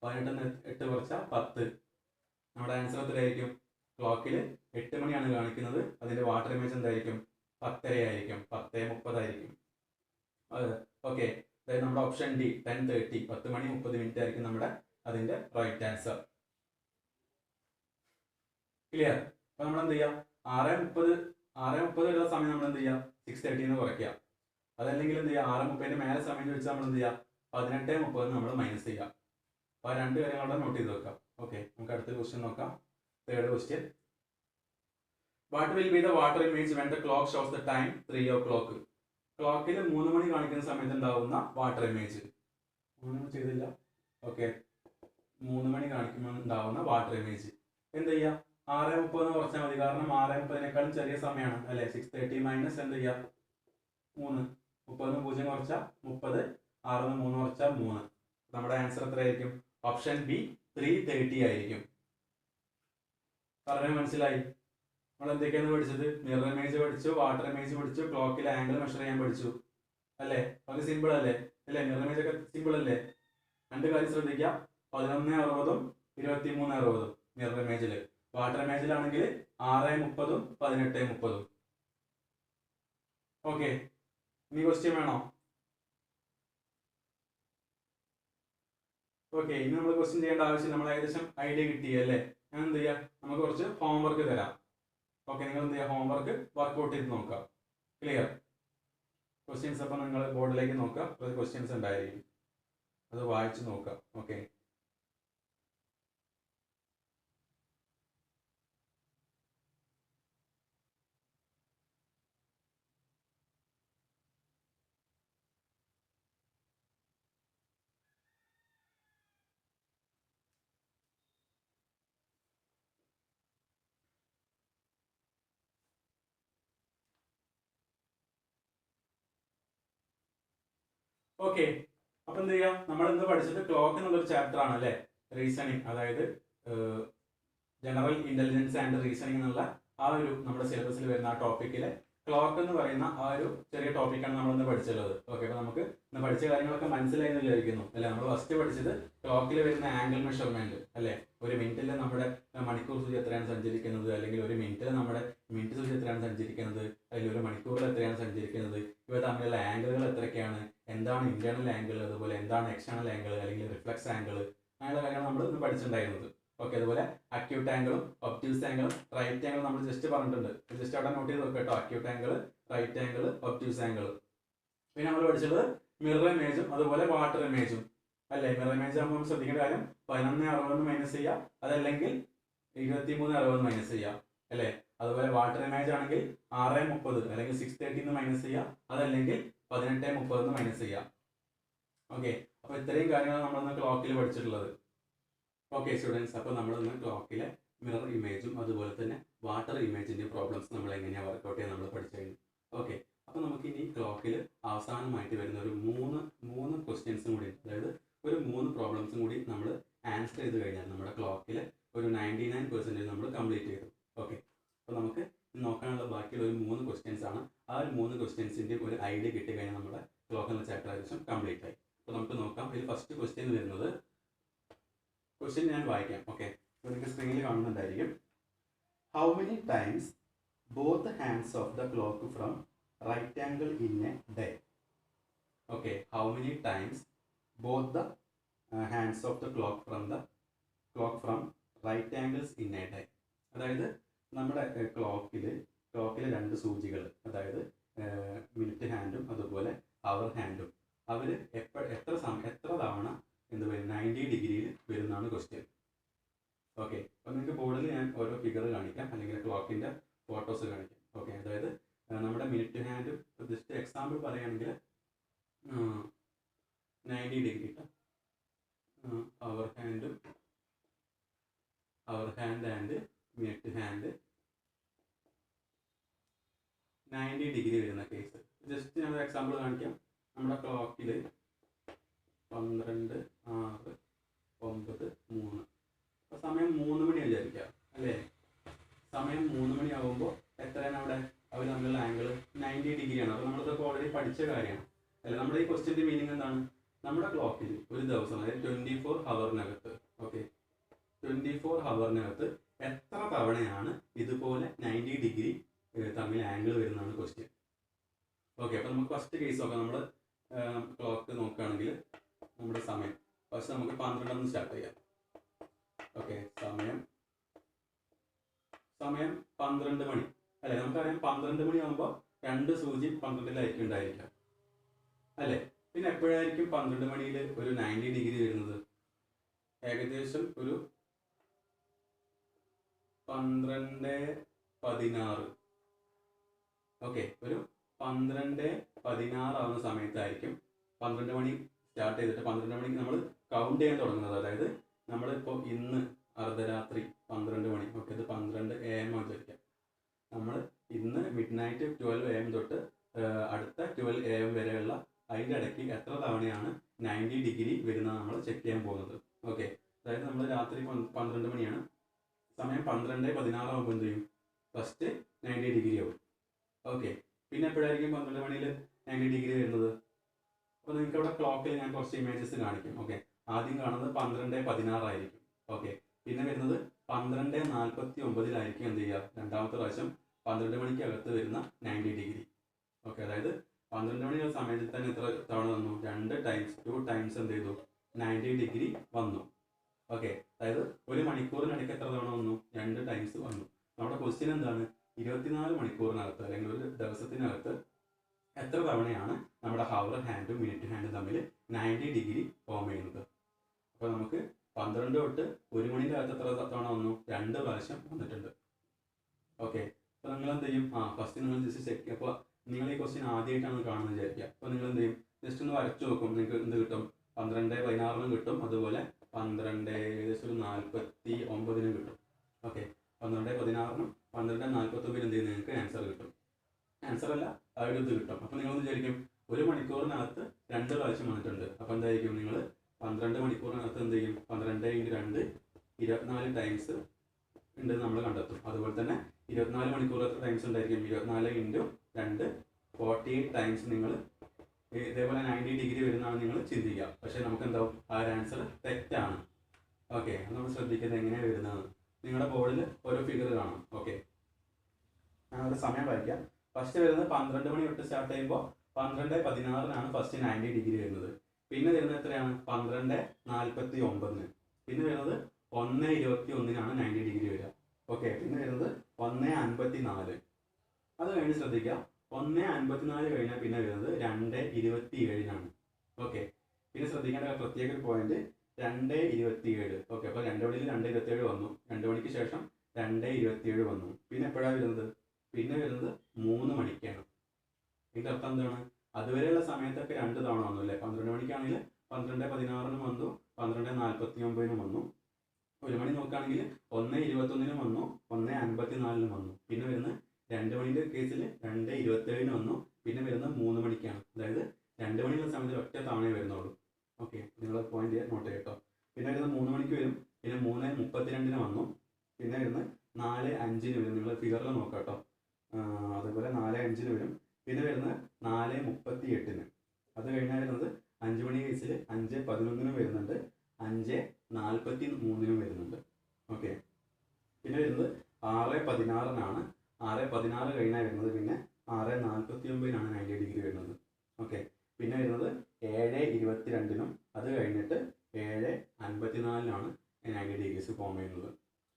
18 8 കുറച്ചാൽ 10. നമ്മുടെ ആൻസർ എത്രയായിരിക്കും? ക്ലോക്കിൽ 8 മണിയാണ് കാണിക്കുന്നത്, അതിന്റെ വാട്ടർ ഇമേജ് എന്തായിരിക്കും, 10:30 ആയിരിക്കും, 10:30 ആയിരിക്കും. ഓക്കെ, അതായത് നമ്മുടെ ഓപ്ഷൻ ഡി 10:30, 10 മണി 30 മിനിറ്റ് ആയിരിക്കും നമ്മുടെ അതിന്റെ റൈറ്റ് ആൻസർ. ക്ലിയർ? അപ്പൊ നമ്മൾ എന്ത് ചെയ്യാം, 6:30 വരുന്ന സമയം നമ്മൾ എന്ത് ചെയ്യാം, 6:30 എന്ന് കുറയ്ക്കുക. അതല്ലെങ്കിൽ എന്ത് ചെയ്യുക, 6:30 മേലെ സമയം ചോദിച്ചാൽ നമ്മൾ എന്ത് ചെയ്യുക, 18:30 നമ്മൾ മൈനസ് ചെയ്യുക. അപ്പൊ ആ 2 കാര്യങ്ങളോടെ നോട്ട് ചെയ്ത് വെക്കാം. ഓക്കെ, നമുക്ക് അടുത്ത ക്വസ്റ്റ്യൻ നോക്കാം. Third question, what will be the water image when the clock shows the time 3 o'clock? ക്ലോക്കിൽ 3 മണി കാണിക്കുന്ന സമയത്ത് ഉണ്ടാവുന്ന വാട്ടർ ഇമേജ്. 3 ചെയ്തില്ല. ഓക്കെ, 3 മണി കാണിക്കുമ്പോൾ ഉണ്ടാവുന്ന വാട്ടർ ഇമേജ് എന്ത് ചെയ്യാം, 6:30 കുറച്ചാൽ മതി, കാരണം 6:30 ചെറിയ സമയമാണ് അല്ലേ. 6:30 മൈനസ് എന്ത് ചെയ്യുക 3, 30 0 കുറച്ചാൽ 30, 6 3 കുറച്ചാൽ 3. നമ്മുടെ ആൻസർ എത്രയായിരിക്കും? ഓപ്ഷൻ ബി 330 ആയിരിക്കും. പറഞ്ഞത് മനസ്സിലായി? നമ്മൾ എന്തൊക്കെയാണ് പഠിച്ചത്? മിറർ ഇമേജ് പഠിച്ചു, വാട്ടർ ഇമേജ് പഠിച്ചു, ക്ലോക്കിൽ ആംഗിൾ മെഷർ ചെയ്യാൻ പഠിച്ചു അല്ലേ. അത് സിമ്പിൾ അല്ലേ? മിറർ ഇമേജ് ഒക്കെ സിമ്പിൾ അല്ലേ? രണ്ട് കാര്യം ശ്രദ്ധിക്കുക, 11:60 23:60 മിറർ ഇമേജിൽ. വാട്ടർ ഇമേജിലാണെങ്കിൽ 6:30 18:30. ഓക്കെ, ഇനി ക്വസ്റ്റ്യൻ വേണോ? ഓക്കെ, ഇനി നമ്മൾ ക്വസ്റ്റ്യൻ ചെയ്യേണ്ട ആവശ്യം, നമ്മൾ ഏകദേശം ഐഡിയ കിട്ടിയല്ലേ. ഞാൻ എന്ത് ചെയ്യാം, നമുക്ക് കുറച്ച് ഹോംവർക്ക് തരാം. ഓക്കെ, നിങ്ങൾ എന്ത് ചെയ്യുക, ഹോംവർക്ക് വർക്ക്ഔട്ട് ചെയ്ത് നോക്കുക. ക്ലിയർ? ക്വസ്റ്റ്യൻസ് അപ്പം നിങ്ങൾ ബോർഡിലേക്ക് നോക്കുക, കുറച്ച് ക്വസ്റ്റ്യൻസ് ഉണ്ടായിരിക്കും, അത് വായിച്ച് നോക്കുക. Okay, okay. അപ്പൊ എന്ത് ചെയ്യാം, നമ്മൾ ഇന്ന് പഠിച്ചത് ക്ലോക്ക് എന്നുള്ളൊരു ചാപ്റ്റർ ആണ് അല്ലേ. റീസണിങ്, അതായത് ജനറൽ ഇന്റലിജൻസ് ആൻഡ് റീസണിങ് എന്നുള്ള ആ ഒരു നമ്മുടെ സിലബസിൽ വരുന്ന ആ ടോപ്പിക്കിലെ ക്ലോക്ക് എന്ന് പറയുന്ന ആ ഒരു ചെറിയ ടോപ്പിക്കാണ് നമ്മൾ ഇന്ന് പഠിച്ചുള്ളത്. ഓക്കെ, അപ്പൊ നമുക്ക് ഇന്ന് പഠിച്ച കാര്യങ്ങളൊക്കെ മനസ്സിലായി എന്ന് വിചാരിക്കുന്നു അല്ലെ. നമ്മൾ ഫസ്റ്റ് പഠിച്ചത് ക്ലോക്കിൽ വരുന്ന ആംഗിൾ മെഷർമെന്റ് അല്ലെ. ഒരു മിനിറ്റിൽ നമ്മുടെ മണിക്കൂർ സൂചി എത്രയാണ് സഞ്ചരിക്കുന്നത്, അല്ലെങ്കിൽ ഒരു മിനിറ്റിൽ നമ്മുടെ മിനിറ്റ് സൂചി എത്രയാണ് സഞ്ചരിക്കുന്നത്, അല്ലെങ്കിൽ ഒരു മണിക്കൂറിൽ എത്രയാണ് സഞ്ചരിക്കുന്നത്, ഇവ തമ്മിലുള്ള ആംഗിളുകൾ എത്രയൊക്കെയാണ്, എന്താണ് ഇന്റേണൽ ആംഗിൾ, അതുപോലെ എന്താണ് എക്സ്റ്റേണൽ ആംഗിൾ അല്ലെങ്കിൽ റിഫ്ലക്സ് ആംഗിൾ, അങ്ങനെയുള്ള കാര്യങ്ങൾ നമ്മൾ ഇന്ന് പഠിച്ചിട്ടുണ്ടായിരുന്നത്. ഓക്കെ, അതുപോലെ അക്യൂട്ട് ആംഗിളും ഒബ്റ്റ്യൂസ് ആംഗിളും റൈറ്റ് ആംഗിൾ നമ്മൾ ജസ്റ്റ് പറഞ്ഞിട്ടുണ്ട്. ജസ്റ്റ് അവിടെ നോട്ട് ചെയ്ത് നോക്കുക കേട്ടോ. Acute angle, right angle, obtuse angle. പിന്നെ നമ്മൾ പഠിച്ചത് മിറർ ഇമേജും അതുപോലെ വാട്ടർ ഇമേജും അല്ലേ. മിറർ ഇമേജ് ആകുമ്പോൾ നമ്മൾ ശ്രദ്ധിക്കേണ്ട കാര്യം 11:60 മൈനസ് ചെയ്യുക, അതല്ലെങ്കിൽ 23:60 മൈനസ് ചെയ്യുക അല്ലേ. അതുപോലെ വാട്ടർ ഇമേജ് ആണെങ്കിൽ 6:30 അല്ലെങ്കിൽ 6:30 മൈനസ് ചെയ്യുക, അതല്ലെങ്കിൽ 18:30 മൈനസ് ചെയ്യുക. ഓക്കെ, അപ്പോൾ ഇത്രയും കാര്യങ്ങളാണ് നമ്മളിന്ന് ക്ലോക്കിൽ പഠിച്ചിട്ടുള്ളത്. ഓക്കെ സ്റ്റുഡൻസ്, അപ്പോൾ നമ്മൾ ഇന്ന് ക്ലോക്കിലെ മിറർ ഇമേജും അതുപോലെ തന്നെ വാട്ടർ ഇമേജിൻ്റെ പ്രോബ്ലംസ് നമ്മൾ എങ്ങനെയാണ് വർക്കൗട്ട് ചെയ്യാൻ നമ്മൾ പഠിച്ചു കഴിഞ്ഞു. ഓക്കെ, അപ്പോൾ നമുക്ക് ഇനി ക്ലോക്കിൽ അവസാനമായിട്ട് വരുന്ന ഒരു മൂന്ന് ക്വസ്റ്റ്യൻസും കൂടി, അതായത് ഒരു 3 പ്രോബ്ലംസും കൂടി നമ്മൾ ആൻസർ ചെയ്ത് കഴിഞ്ഞാൽ നമ്മുടെ ക്ലോക്കിൽ ഒരു 99% നമ്മൾ കംപ്ലീറ്റ് ചെയ്തു. ഓക്കെ, അപ്പോൾ നമുക്ക് നോക്കാനുള്ള ബാക്കിയുള്ള ഒരു 3 ക്വസ്റ്റ്യൻസ് ആണ്. ആ ഒരു 3 ക്വസ്റ്റ്യൻസിൻ്റെ ഒരു ഐഡിയ കിട്ടിക്കഴിഞ്ഞാൽ നമ്മുടെ ക്ലോക്ക് എന്ന ചാപ്റ്റർ ഏകദേശം കംപ്ലീറ്റ് ആയി. അപ്പോൾ നമുക്ക് നോക്കാം. ഇതിൽ ഫസ്റ്റ് ക്വസ്റ്റ്യൻ വരുന്നത്, ക്വസ്റ്റ്യൻ ഞാൻ വായിക്കാം. ഓക്കെ, അപ്പോൾ നിങ്ങൾക്ക് സ്ക്രീനിൽ കാണുന്നുണ്ടായിരിക്കും. How many times both hands of the clock from right angle in a day. Okay, how many times both the hands of the clock from right angles in a day. അതായത് നമ്മുടെ ക്ലോക്കിൽ 2 സൂചികൾ, അതായത് minute ഹാൻഡും അതുപോലെ അവർ ഹാൻഡും, അവർ എത്ര തവണ എന്ത് വരും 90 ഡിഗ്രിയിൽ വരുന്നതാണ് ക്വസ്റ്റ്യൻ. ഓക്കെ, അപ്പോൾ നിങ്ങൾക്ക് ബോർഡിൽ ഞാൻ ഓരോ ഫിഗർ കാണിക്കാം, അല്ലെങ്കിൽ ക്ലോക്കിൻ്റെ ഫോട്ടോസ് കാണിക്കാം. ഓക്കെ, അതായത് നമ്മുടെ മിനിറ്റ് ഹാൻഡും ജസ്റ്റ് എക്സാമ്പിൾ പറയുകയാണെങ്കിൽ 90 degree, hour hand and minute hand 90 degree വരുന്ന കേസ് ജസ്റ്റ് ഞാൻ എക്സാമ്പിൾ കാണിക്കാം. നമ്മുടെ ക്ലോക്കിൽ 12 6 9 3, അപ്പോൾ സമയം 3 മണി വിചാരിക്കുക അല്ലേ. സമയം 3 മണി ആകുമ്പോൾ എത്രയാണ് അവിടെ അവർ തമ്മിലുള്ള ആംഗിൾ 90 ഡിഗ്രിയാണ്. അപ്പോൾ നമ്മളിതൊക്കെ ഓൾറെഡി പഠിച്ച കാര്യമാണ് അല്ലേ. നമ്മുടെ ഈ ക്വസ്റ്റ്യൻ്റെ മീനിങ് എന്താണ്? നമ്മുടെ ക്ലോക്കിൽ ഒരു ദിവസം, അതായത് 24 ഹവറിനകത്ത്, ഓക്കെ 24 ഹവറിനകത്ത് എത്ര തവണയാണ് ഇതുപോലെ 90 ഡിഗ്രി തമ്മിൽ ആംഗിൾ വരുന്നതാണ് ക്വസ്റ്റ്യൻ. ഓക്കെ, അപ്പോൾ നമുക്ക് ഫസ്റ്റ് കേസ് നോക്കാം. നമ്മൾ ക്ലോക്ക് നോക്കുകയാണെങ്കിൽ നമ്മുടെ സമയം ഫസ്റ്റ് നമുക്ക് 12 സ്റ്റാർട്ട് ചെയ്യാം. ഓക്കെ, സമയം 12 മണി അല്ലേ. നമുക്കറിയാം 12 മണി ആകുമ്പോൾ 2 സൂചി 12-ലായിരിക്കും ഉണ്ടായിരിക്കുക അല്ലേ. പിന്നെ എപ്പോഴായിരിക്കും 12 മണിയിൽ ഒരു 90 ഡിഗ്രി വരുന്നത്? ഏകദേശം ഒരു 12:16. ഓക്കെ, ഒരു 12:16 ആവുന്ന സമയത്തായിരിക്കും 12 മണി സ്റ്റാർട്ട് ചെയ്തിട്ട് 12 മണിക്ക് നമ്മൾ കൗണ്ട് ചെയ്യാൻ തുടങ്ങുന്നത്. അതായത് നമ്മളിപ്പോൾ ഇന്ന് അർദ്ധരാത്രി 12 മണി. ഓക്കെ, ഇത് 12 AM വിചാരിക്കാം. നമ്മൾ ഇന്ന് മിഡ് നൈറ്റ് 12 AM തൊട്ട് അടുത്ത 12 AM വരെയുള്ള അതിൻ്റെ ഇടയ്ക്ക് എത്ര തവണയാണ് 90 ഡിഗ്രി വരുന്നത് നമ്മൾ ചെക്ക് ചെയ്യാൻ പോകുന്നത്. ഓക്കെ, അതായത് നമ്മൾ രാത്രി 12 മണിയാണ്, സമയം 12:16 ആകുമ്പോൾ എന്ത് ചെയ്യും? ഫസ്റ്റ് 90 ഡിഗ്രി ആവും. ഓക്കെ, പിന്നെ എപ്പോഴായിരിക്കും 12 മണിയിൽ 90 ഡിഗ്രി വരുന്നത്? അപ്പോൾ നിങ്ങൾക്ക് ഇവിടെ ക്ലോക്കിൽ ഞാൻ കുറച്ച് ഇമേജസ് കാണിക്കും. ഓക്കെ, ആദ്യം കാണുന്നത് 12:16 ആയിരിക്കും. ഓക്കെ, പിന്നെ വരുന്നത് 12:49 എന്ത് ചെയ്യുക? രണ്ടാമത്തെ പ്രാവശ്യം 12 മണിക്ക് അകത്ത് വരുന്ന 90 ഡിഗ്രി. ഓക്കെ, അതായത് 12 മണിയുള്ള സമയത്തിൽ തന്നെ എത്ര തവണ വന്നു? 2 ടൈംസ് എന്ത് ചെയ്തു? 90 ഡിഗ്രി വന്നു. ഓക്കെ, അതായത് ഒരു മണിക്കൂറിനിടയ്ക്ക് എത്ര തവണ വന്നു? 2 ടൈംസ് വന്നു. നമ്മുടെ ക്വസ്റ്റ്യൻ എന്താണ്? 24 മണിക്കൂറിനകത്ത് അല്ലെങ്കിൽ ഒരു ദിവസത്തിനകത്ത് എത്ര തവണയാണ് നമ്മുടെ ഹവർ ഹാൻഡും മിനിറ്റ് ഹാൻഡും തമ്മിൽ 90 ഡിഗ്രി ഫോം ചെയ്യുന്നത്? അപ്പോൾ നമുക്ക് 12 തൊട്ട് 1 മണിൻ്റെ അകത്ത് എത്ര തവണ വന്നു? 2 പ്രാവശ്യം വന്നിട്ടുണ്ട്. ഓക്കെ, അപ്പോൾ നിങ്ങൾ എന്ത് ചെയ്യും? ഫസ്റ്റ് നിങ്ങൾ ജസ്റ്റ് ചെക്ക്. അപ്പോൾ നിങ്ങൾ ഈ ക്വസ്റ്റ്യൻ ആദ്യമായിട്ടാണ് കാണുന്നത് വിചാരിക്കുക. അപ്പോൾ നിങ്ങൾ എന്ത് ചെയ്യും? ജസ്റ്റ് ഒന്ന് വരച്ചു നോക്കും. നിങ്ങൾക്ക് എന്ത് കിട്ടും? 12:16 കിട്ടും, അതുപോലെ 12:49 കിട്ടും. ഓക്കെ, 12:16 12:49 എന്ത് ചെയ്യും? നിങ്ങൾക്ക് ആൻസർ കിട്ടും. ആൻസർ അല്ല, ആ ഒരു ഇത് കിട്ടും. അപ്പോൾ നിങ്ങളൊന്ന് വിചാരിക്കും, ഒരു മണിക്കൂറിനകത്ത് 2 പ്രാവശ്യം വന്നിട്ടുണ്ട്. അപ്പോൾ എന്തായിരിക്കും? നിങ്ങൾ 12 മണിക്കൂറിനകത്ത് എന്ത് ചെയ്യും? 12 × 2 24 ടൈംസ് ഉണ്ടെന്ന് നമ്മൾ കണ്ടെത്തും. അതുപോലെ തന്നെ 24 മണിക്കൂർ എത്ര ടൈംസ് ഉണ്ടായിരിക്കും? 24 × 2 48 ടൈംസ് നിങ്ങൾ ഇതേപോലെ 90 ഡിഗ്രി വരുന്നതാണ് നിങ്ങൾ ചിന്തിക്കുക. പക്ഷേ നമുക്ക് എന്താവും? ആ ഒരു ആൻസർ തെറ്റാണ്. ഓക്കെ, അത് നമ്മൾ ശ്രദ്ധിക്കുന്നത് എങ്ങനെയാണ് വരുന്നത്. നിങ്ങളുടെ ബോർഡിൽ ഓരോ ഫിഗർ കാണാം. ഓക്കെ, ഞാനൊരു സമയം വരയ്ക്കാം. ഫസ്റ്റ് വരുന്നത് 12 മണി തൊട്ട് സ്റ്റാർട്ട് ചെയ്യുമ്പോൾ 12:16 ഫസ്റ്റ് 90 ഡിഗ്രി വരുന്നത്. പിന്നെ വരുന്നത് എത്രയാണ്? 12:49. പിന്നെ വരുന്നത് 1:21 90 ഡിഗ്രി വരിക. ഓക്കെ, പിന്നെ വരുന്നത് 1:54. അത് കഴിഞ്ഞ് ശ്രദ്ധിക്കുക, 1:54 കഴിഞ്ഞാൽ പിന്നെ വരുന്നത് 2:27. ഓക്കെ, പിന്നെ ശ്രദ്ധിക്കേണ്ട പ്രത്യേക ഒരു പോയിന്റ് 2:27. ഓക്കെ, അപ്പോൾ 2 മണിയിൽ 2:27 വന്നു. 2 മണിക്ക് ശേഷം 2:27 വന്നു. പിന്നെ എപ്പോഴാണ് വരുന്നത്? പിന്നെ വരുന്നത് 3 മണിക്കാണ്. ഇതിൻ്റെ അർത്ഥം എന്താണ്? അതുവരെയുള്ള സമയത്തൊക്കെ 2 തവണ വന്നു അല്ലേ? 12 മണിക്കാണെങ്കിൽ 12:16 വന്നു, 12:49 വന്നു. 1 മണി നോക്കുകയാണെങ്കിൽ 1:21 വന്നു, 1:54 വന്നു. പിന്നെ വരുന്നത് 2 മണിൻ്റെ കേസിൽ 2:27 വന്നു. പിന്നെ വരുന്നത് 3 മണിക്കാണ്. അതായത് 2 മണിയുള്ള സമയത്ത് ഒറ്റ തവണയേ വരുന്നുള്ളൂ. ഓക്കെ, നിങ്ങൾ പോയിന്റ് നോട്ട് ചെയ്യട്ടോ. പിന്നെ വരുന്നത് 3 മണിക്ക് വരും. പിന്നെ 3:32 വന്നു. പിന്നെ വരുന്നത് 4:05 വരും. നിങ്ങൾ ഫിഗറിൽ നോക്കാം കേട്ടോ. അതുപോലെ 4:05 വരും. പിന്നെ വരുന്നത് 4:38. അത് കഴിഞ്ഞാൽ വരുന്നത് 5 മണി കേസിൽ 5:11 വരുന്നുണ്ട്, 5:43 വരുന്നുണ്ട്. ഓക്കെ, പിന്നെ വരുന്നത് 6:16 6:16 കഴിഞ്ഞാൽ വരുന്നത് പിന്നെ 6:49 90 ഡിഗ്രി വരുന്നത്. ഓക്കെ, പിന്നെ വരുന്നത് 7:22. അത് കഴിഞ്ഞിട്ട് 7:54 90 ഡിഗ്രീസ് ഫോം ചെയ്യുന്നത്.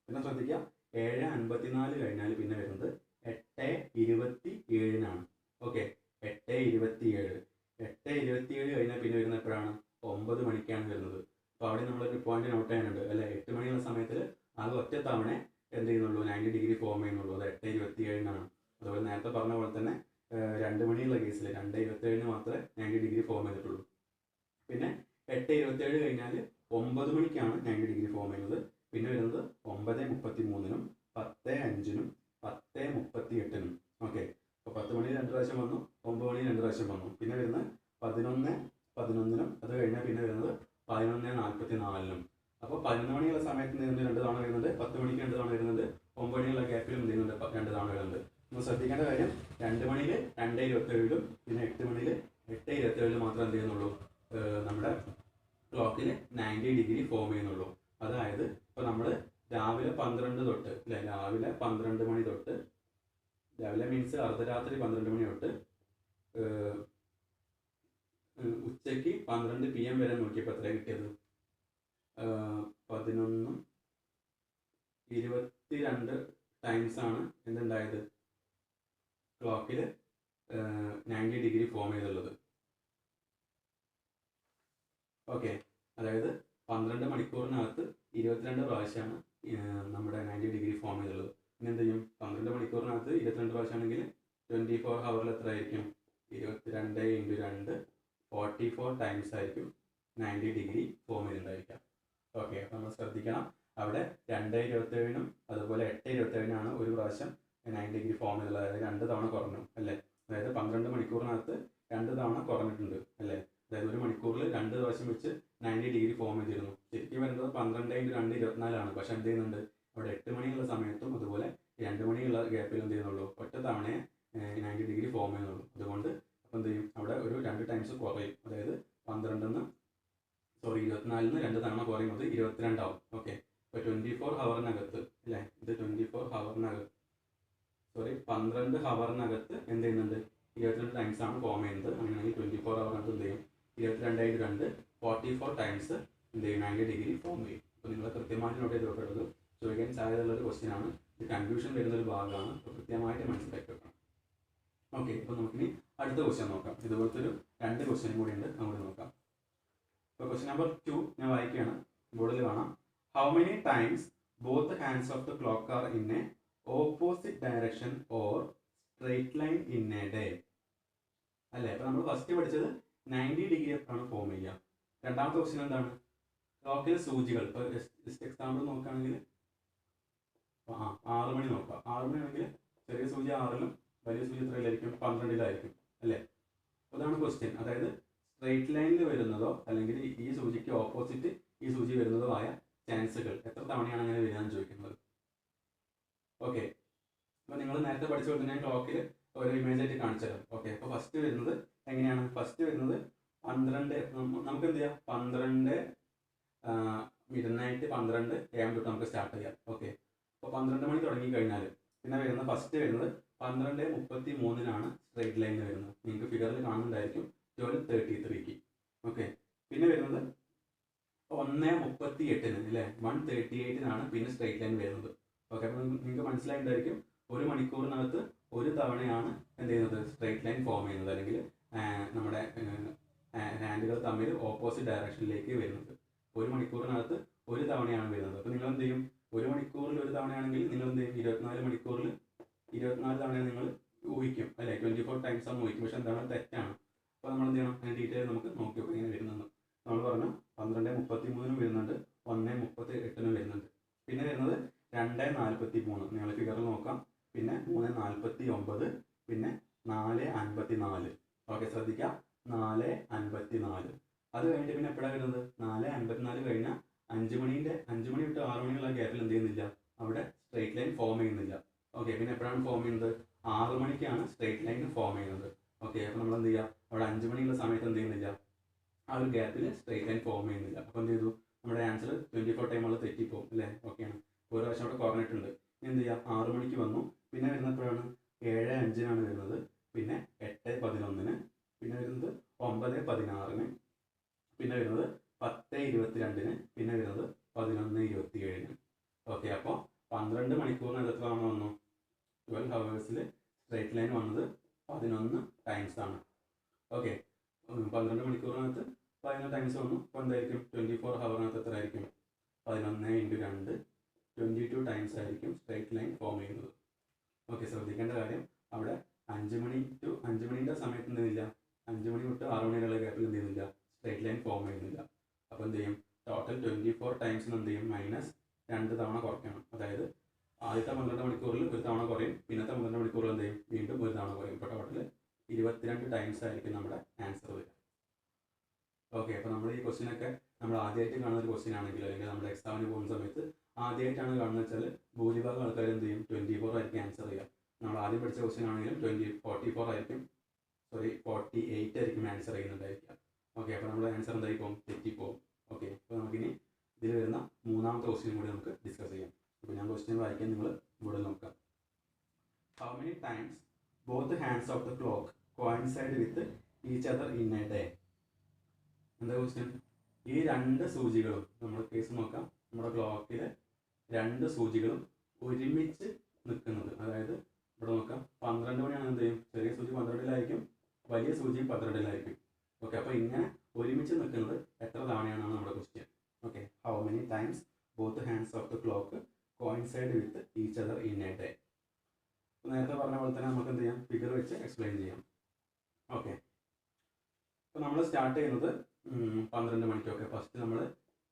പിന്നെ ശ്രദ്ധിക്കുക, 7:54 കഴിഞ്ഞാൽ പിന്നെ വരുന്നത് 8:27. ഓക്കെ, 8:27. 8:27 കഴിഞ്ഞാൽ പിന്നെ വരുന്നത് എപ്പോഴാണ്? 9 മണിക്കാണ് വരുന്നത്. അപ്പോൾ അവിടെ നമ്മളൊരു പോയിന്റ് നോട്ട് ചെയ്യാനുണ്ട് അല്ലേ? 8 മണിയുള്ള സമയത്തിൽ ആകെ ഒറ്റ തവണ എന്ത് ചെയ്യുന്നുള്ളൂ? 90 ഡിഗ്രി ഫോം ചെയ്യുന്നുള്ളൂ. അത് 8:27. അതുപോലെ നേരത്തെ പറഞ്ഞ പോലെ തന്നെ 2 മണിയുള്ള കേസിൽ 2:27 മാത്രമേ 90 ഡിഗ്രി ഫോം ചെയ്തിട്ടുള്ളൂ. പിന്നെ 8:27 കഴിഞ്ഞാൽ 9 മണിക്കാണ് 90 ഡിഗ്രി ഫോം ചെയ്യുന്നത്. പിന്നെ വരുന്നത് 9:33, 10:05, 10:38. ഓക്കെ, അപ്പോൾ 10 മണി 2 പ്രാവശ്യം വന്നു, 9 മണി 2 പ്രാവശ്യം വന്നു. പിന്നെ വരുന്നത് 11:11. അത് കഴിഞ്ഞാൽ പിന്നെ വരുന്നത് 11:44. അപ്പോൾ 11 മണിയുള്ള സമയത്ത് നിന്ന് 2 തവണ വരുന്നുണ്ട്, 10 മണിക്ക് 2 തവണ വരുന്നുണ്ട്, 9 മണിയുള്ള ഗ്യാപ്പിലും എന്ത് ചെയ്യുന്നുണ്ട്? 2 തവണ വരുന്നുണ്ട്. നമ്മൾ ശ്രദ്ധിക്കേണ്ട കാര്യം, 2 മണിയിൽ 2:27, പിന്നെ 8 മണിയിൽ 8:27 മാത്രം എന്ത് ചെയ്യുന്നുള്ളൂ? നമ്മുടെ ക്ലോക്കിൽ 90 ഡിഗ്രി ഫോം ചെയ്യുന്നുള്ളൂ. അതായത് ഇപ്പോൾ നമ്മൾ രാവിലെ 12 തൊട്ട് അല്ലേ? രാവിലെ 12 മണി തൊട്ട്, രാവിലെ മീൻസ് അർദ്ധരാത്രി 12 മണി തൊട്ട് ഉച്ചയ്ക്ക് 12 PM വരെ നോക്കിയപ്പോൾ എത്രയാണ് കിട്ടിയത്? 11:22 ടൈംസാണ് എന്തുണ്ടായത്? ക്ലോക്കിൽ 90 ഡിഗ്രി ഫോം ചെയ്തുള്ളത്. ഓക്കെ, അതായത് 12 മണിക്കൂറിനകത്ത് 22 പ്രാവശ്യമാണ് നമ്മുടെ 90 ഡിഗ്രി ഫോം ചെയ്തുള്ളത്. പിന്നെ എന്ത് ചെയ്യും? 12 മണിക്കൂറിനകത്ത് 22 പ്രാവശ്യമാണെങ്കിൽ 24 ഹവറിൽ എത്ര ആയിരിക്കും? 22 × 2 44 ടൈംസ് ആയിരിക്കും 90 ഡിഗ്രി ഫോം ചെയ്തിട്ടുണ്ടായിരിക്കാം. ഓക്കെ, അപ്പോൾ നമ്മൾ ശ്രദ്ധിക്കണം. അവിടെ 2:27 അതുപോലെ 8:27 ഒരു പ്രാവശ്യം 90 ഡിഗ്രി ഫോം ചെയ്തുള്ളത്, അതായത് 2 തവണ കുറഞ്ഞു അല്ലേ. അതായത് 12 മണിക്കൂറിനകത്ത് 2 തവണ കുറഞ്ഞിട്ടുണ്ട് അല്ലേ. അതായത് ഒരു മണിക്കൂറിൽ 2 പ്രാവശ്യം വെച്ച് 90 ഡിഗ്രി ഫോം ചെയ്തിരുന്നു. ശരിക്കും വരുന്നത് 12 × 2 24 പക്ഷെ എന്ത് ചെയ്യുന്നുണ്ട്, അവിടെ 8 മണിയുള്ള സമയത്തും അതുപോലെ 2 മണിയുള്ള ഗ്യാപ്പിൽ എന്ത് ചെയ്യുന്നുള്ളൂ, ഒറ്റ തവണയെ 90 ഡിഗ്രി ഫോം ചെയ്യുന്നുള്ളൂ. അതുകൊണ്ട് അപ്പോൾ എന്ത് ചെയ്യും, അവിടെ ഒരു 2 ടൈംസ് കുറയും. അതായത് 24 2 തവണ കുറയുന്നത് 22 ആവും. ഓക്കെ, ഇപ്പോൾ 24 ഹവറിനകത്ത് അല്ലേ, ഇത് 24 ഹവറിനകത്ത് 12 ഹവറിനകത്ത് എന്ത് ചെയ്യുന്നുണ്ട്, 22 ടൈംസ് ആണ് ഫോം ചെയ്യുന്നത്. അങ്ങനെയാണെങ്കിൽ 24 ഹവറിനകത്ത് എന്ത് ചെയ്യും, 22 × 2 44 ടൈംസ് എന്ത് ചെയ്യും, 90 ഡിഗ്രി ഫോം ചെയ്യും. അപ്പോൾ നിങ്ങൾ കൃത്യമായിട്ട് നോട്ട് ചെയ്ത് വെക്കേണ്ടത് ചോദിക്കാൻ സാധ്യതയുള്ളൊരു ക്വസ്റ്റ്യൻ ആണ്. ഇത് കൺഫ്യൂഷൻ വരുന്നൊരു ഭാഗമാണ്, അപ്പോൾ കൃത്യമായിട്ട് മനസ്സിലാക്കി വെക്കണം. ഓക്കെ, അപ്പോൾ നമുക്കിനി അടുത്ത ക്വസ്റ്റ്യൻ നോക്കാം. ഇതുപോലത്തെ ഒരു 2 ക്വസ്റ്റ്യനും കൂടി ഉണ്ട്, നമുക്ക് നോക്കാം. അപ്പോൾ ക്വസ്റ്റ്യൻ നമ്പർ 2 ഞാൻ വായിക്കുകയാണ്, ബോർഡിൽ കാണാം. How many times both hands of the clock are in A opposite direction or straight line in a day അല്ലേ. അപ്പോൾ നമ്മൾ ഫസ്റ്റ് പഠിച്ചത് 90 ഡിഗ്രി ആണ് ഫോം ചെയ്യുക. രണ്ടാമത്തെ ക്വസ്റ്റ്യൻ എന്താണ്, ക്ലോക്കിലെ സൂചികൾ. ഇപ്പോൾ ജസ്റ്റ് എക്സാമ്പിൾ നോക്കുകയാണെങ്കിൽ 6 മണി നോക്കാം. 6 മണി ആണെങ്കിൽ ചെറിയ സൂചി 6-ലും വലിയ സൂചി എത്രയിലായിരിക്കും, 12-ലായിരിക്കും അല്ലേ. അതാണ് ക്വസ്റ്റ്യൻ. അതായത് സ്ട്രെയിറ്റ് ലൈനിൽ വരുന്നതോ അല്ലെങ്കിൽ ഈ സൂചിക്ക് ഓപ്പോസിറ്റ് ഈ സൂചി വരുന്നതോ ആയ ചാൻസുകൾ എത്ര തവണയാണ് അങ്ങനെ വരികയെന്ന് ചോദിക്കുന്നത്. ഓക്കെ, അപ്പോൾ നിങ്ങൾ നേരത്തെ പഠിച്ച പോലെ തന്നെ ക്ലോക്കിൽ ഒരു ഇമേജ് ആയിട്ട് കാണിച്ചു തരാം. ഓക്കെ, അപ്പോൾ ഫസ്റ്റ് വരുന്നത് എങ്ങനെയാണ്, ഫസ്റ്റ് വരുന്നത് 12 നമുക്ക് എന്ത് ചെയ്യാം, 12 മിഡ്നൈറ്റ് 12 AM തൊട്ട് നമുക്ക് സ്റ്റാർട്ട് ചെയ്യാം. ഓക്കെ, അപ്പോൾ 12 മണി തുടങ്ങി കഴിഞ്ഞാൽ പിന്നെ വരുന്നത് ഫസ്റ്റ് വരുന്നത് 12:33 സ്ട്രെയിറ്റ് ലൈനിൽ വരുന്നത്. നിങ്ങൾക്ക് ഫിഗറിൽ കാണുന്നുണ്ടായിരിക്കും 12:33. ഓക്കെ, പിന്നെ വരുന്നത് 1:38 അല്ലേ, 1:38 പിന്നെ സ്ട്രെയിറ്റ് ലൈൻ വരുന്നത്. ഓക്കെ, അപ്പോൾ നിങ്ങൾക്ക് മനസ്സിലായിട്ടുണ്ടായിരിക്കും ഒരു മണിക്കൂറിനകത്ത് ഒരു തവണയാണ് എന്ത് ചെയ്യുന്നത്, സ്ട്രെയിറ്റ് ലൈൻ ഫോം ചെയ്യുന്നത്, അല്ലെങ്കിൽ നമ്മുടെ ഹാൻഡുകൾ തമ്മിൽ ഓപ്പോസിറ്റ് ഡയറക്ഷനിലേക്ക് വരുന്നത്. ഒരു മണിക്കൂറിനകത്ത് ഒരു തവണയാണ് വരുന്നത്. അപ്പോൾ നിങ്ങൾ എന്ത് ചെയ്യും, ഒരു മണിക്കൂറിൽ ഒരു തവണയാണെങ്കിൽ നിങ്ങൾ എന്ത് ചെയ്യും, 24 മണിക്കൂറിൽ 24 തവണ നിങ്ങൾ ഊഹിക്കും അല്ലേ, 24 ടൈംസ് ആണ് ഊഹിക്കും. പക്ഷെ എന്താണ്, തെറ്റാണ്. അപ്പോൾ നമ്മൾ എന്ത് ചെയ്യണം, അതിൻ്റെ ഡീറ്റെയിൽ നമുക്ക് നോക്കി നോക്കാം ഇങ്ങനെ വരുന്നത്. നമ്മൾ പറഞ്ഞു 12:33 വരുന്നുണ്ട്, 1:38 വരുന്നുണ്ട്. പിന്നെ വരുന്നത് 2:43 നിങ്ങൾ ഫിഗറിൽ നോക്കാം. പിന്നെ 3:49, പിന്നെ 4:54. ഓക്കെ, ശ്രദ്ധിക്കുക, 4:54. അത് കഴിഞ്ഞിട്ട് പിന്നെ എപ്പോഴാണ് വരുന്നത്, 4:54 കഴിഞ്ഞാൽ 5 മണി തൊട്ട് 6 മണിയുള്ള ഗ്യാപ്പിൽ എന്ത് ചെയ്യുന്നില്ല, അവിടെ സ്ട്രെയിറ്റ് ലൈൻ ഫോം ചെയ്യുന്നില്ല. ഓക്കെ, പിന്നെ എപ്പോഴാണ് ഫോം ചെയ്യുന്നത്, 6 മണിക്കാണ് സ്ട്രെയിറ്റ് ലൈൻ ഫോം ചെയ്യുന്നത്. ഓക്കെ, അപ്പോൾ നമ്മൾ എന്ത് ചെയ്യുക, അവിടെ 5 മണിയുള്ള സമയത്ത് എന്ത് ചെയ്യുന്നില്ല, ആ ഒരു ഗ്യാപ്പിൽ സ്ട്രെയിറ്റ് ലൈൻ ഫോം ചെയ്യുന്നില്ല. അപ്പോൾ എന്ത് ചെയ്തു, നമ്മുടെ ആൻസർ 24 ടൈമുള്ള തെറ്റിപ്പോകും അല്ലേ. ഓക്കെയാണ്, ഒരു പ്രാവശ്യം അവിടെ കുറഞ്ഞിട്ടുണ്ട്. എന്ത് ചെയ്യുക, 6 മണിക്ക് വന്നു. പിന്നെ വരുന്നപ്പോഴാണ് 7:05 വരുന്നത്, പിന്നെ 8:11, പിന്നെ വരുന്നത് 9:16, പിന്നെ വരുന്നത് 10:22, പിന്നെ വരുന്നത് 11:27. ഓക്കെ, അപ്പോൾ 12 മണിക്കൂറിന് എത്ര തവണ വന്നു, 12 ഹവേഴ്സിൽ സ്ട്രെയിറ്റ് ലൈൻ വന്നത് 11 ടൈംസ് ആണ്. ഓക്കെ, 12 മണിക്കൂറിനകത്ത് 11 ടൈംസ് വന്നു. അപ്പോൾ എന്തായിരിക്കും, 24 ഹവറിനകത്ത് എത്ര ആയിരിക്കും, 11 × 2 22 ടൈംസ് ആയിരിക്കും സ്ട്രെയിറ്റ് ലൈൻ ഫോം ചെയ്യുന്നത്. ഓക്കെ, ശ്രദ്ധിക്കേണ്ട കാര്യം അവിടെ 5 മണിൻ്റെ സമയത്ത് എന്ത് ചെയ്യുന്നില്ല, 5 മണി തൊട്ട് 6 മണി വരെയുള്ള ഗ്യാപ്പിൽ എന്ത് ചെയ്യുന്നില്ല, സ്ട്രെയിറ്റ് ലൈൻ ഫോം ചെയ്യുന്നില്ല. അപ്പോൾ എന്ത് ചെയ്യും, ടോട്ടൽ 24 ടൈംസിന് എന്ത് ചെയ്യും, -2 തവണ കുറയ്ക്കണം. അതായത് ആദ്യത്തെ 12 മണിക്കൂറിൽ ഒരു തവണ കുറയും, പിന്നത്തെ 12 മണിക്കൂറിൽ എന്ത് ചെയ്യും, വീണ്ടും ഒരു തവണ കുറയും. ഇപ്പോൾ ടോട്ടൽ 22 ടൈംസ് ആയിരിക്കും നമ്മുടെ ആൻസർ വരിക. ഓക്കെ, അപ്പോൾ നമ്മൾ ഈ ക്വസ്റ്റ്യനൊക്കെ നമ്മൾ ആദ്യമായിട്ട് കാണുന്ന ഒരു ക്വസ്റ്റ്യൻ ആണെങ്കിൽ, അല്ലെങ്കിൽ നമ്മുടെ എക്സാമിന് പോകുന്ന സമയത്ത് ആദ്യമായിട്ടാണ് കാണുന്നത് വെച്ചാൽ ഭൂരിഭാഗം ആൾക്കാർ എന്ത് ചെയ്യും, 24 ആയിരിക്കും ആൻസർ ചെയ്യുക. നമ്മൾ ആദ്യം പഠിച്ച ക്വസ്റ്റ്യൻ ആണെങ്കിലും 48 ആയിരിക്കും ആൻസർ ചെയ്യുന്നുണ്ടായിരിക്കുക. ഓക്കെ, അപ്പോൾ നമ്മുടെ ആൻസർ എന്തായിരിക്കും, തെറ്റിപ്പോകും. ഓക്കെ, അപ്പോൾ നമുക്കിനി ഇതിൽ വരുന്ന മൂന്നാമത്തെ ക്വസ്റ്റ്യൻ കൂടി നമുക്ക് ഡിസ്കസ് ചെയ്യാം. അപ്പോൾ ഞാൻ ക്വസ്റ്റ്യൻ വായിക്കാൻ നിങ്ങൾ ഇവിടെ നോക്കാം. How many times both hands of the clock coincide with each other in a day. എന്താ ക്വസ്റ്റ്യൻ, ഈ 2 സൂചികളും നമ്മൾ കേസ് നോക്കാം, നമ്മുടെ ക്ലോക്കിലെ 2 സൂചികളും ഒരുമിച്ച് നിൽക്കുന്നത്. അതായത് ഇവിടെ നോക്കാം, 12 മണിയാണ് എന്ത് ചെയ്യും, ചെറിയ സൂചി 12-ലായിരിക്കും, വലിയ സൂചി 12-ലായിരിക്കും. ഓക്കെ, അപ്പോൾ ഇങ്ങനെ ഒരുമിച്ച് നിൽക്കുന്നത് എത്ര തവണയാണെന്നാണ് നമ്മുടെ question. Okay, how many times both hands of the clock coincide with each other in a day. നേരത്തെ പറഞ്ഞ പോലെ തന്നെ നമുക്ക് എന്ത് ചെയ്യാം, ഫിഗർ വെച്ച് എക്സ്പ്ലെയിൻ ചെയ്യാം. ഓക്കെ, അപ്പോൾ നമ്മൾ സ്റ്റാർട്ട് ചെയ്യുന്നത് 12 മണിക്കൊക്കെ. ഫസ്റ്റ് നമ്മൾ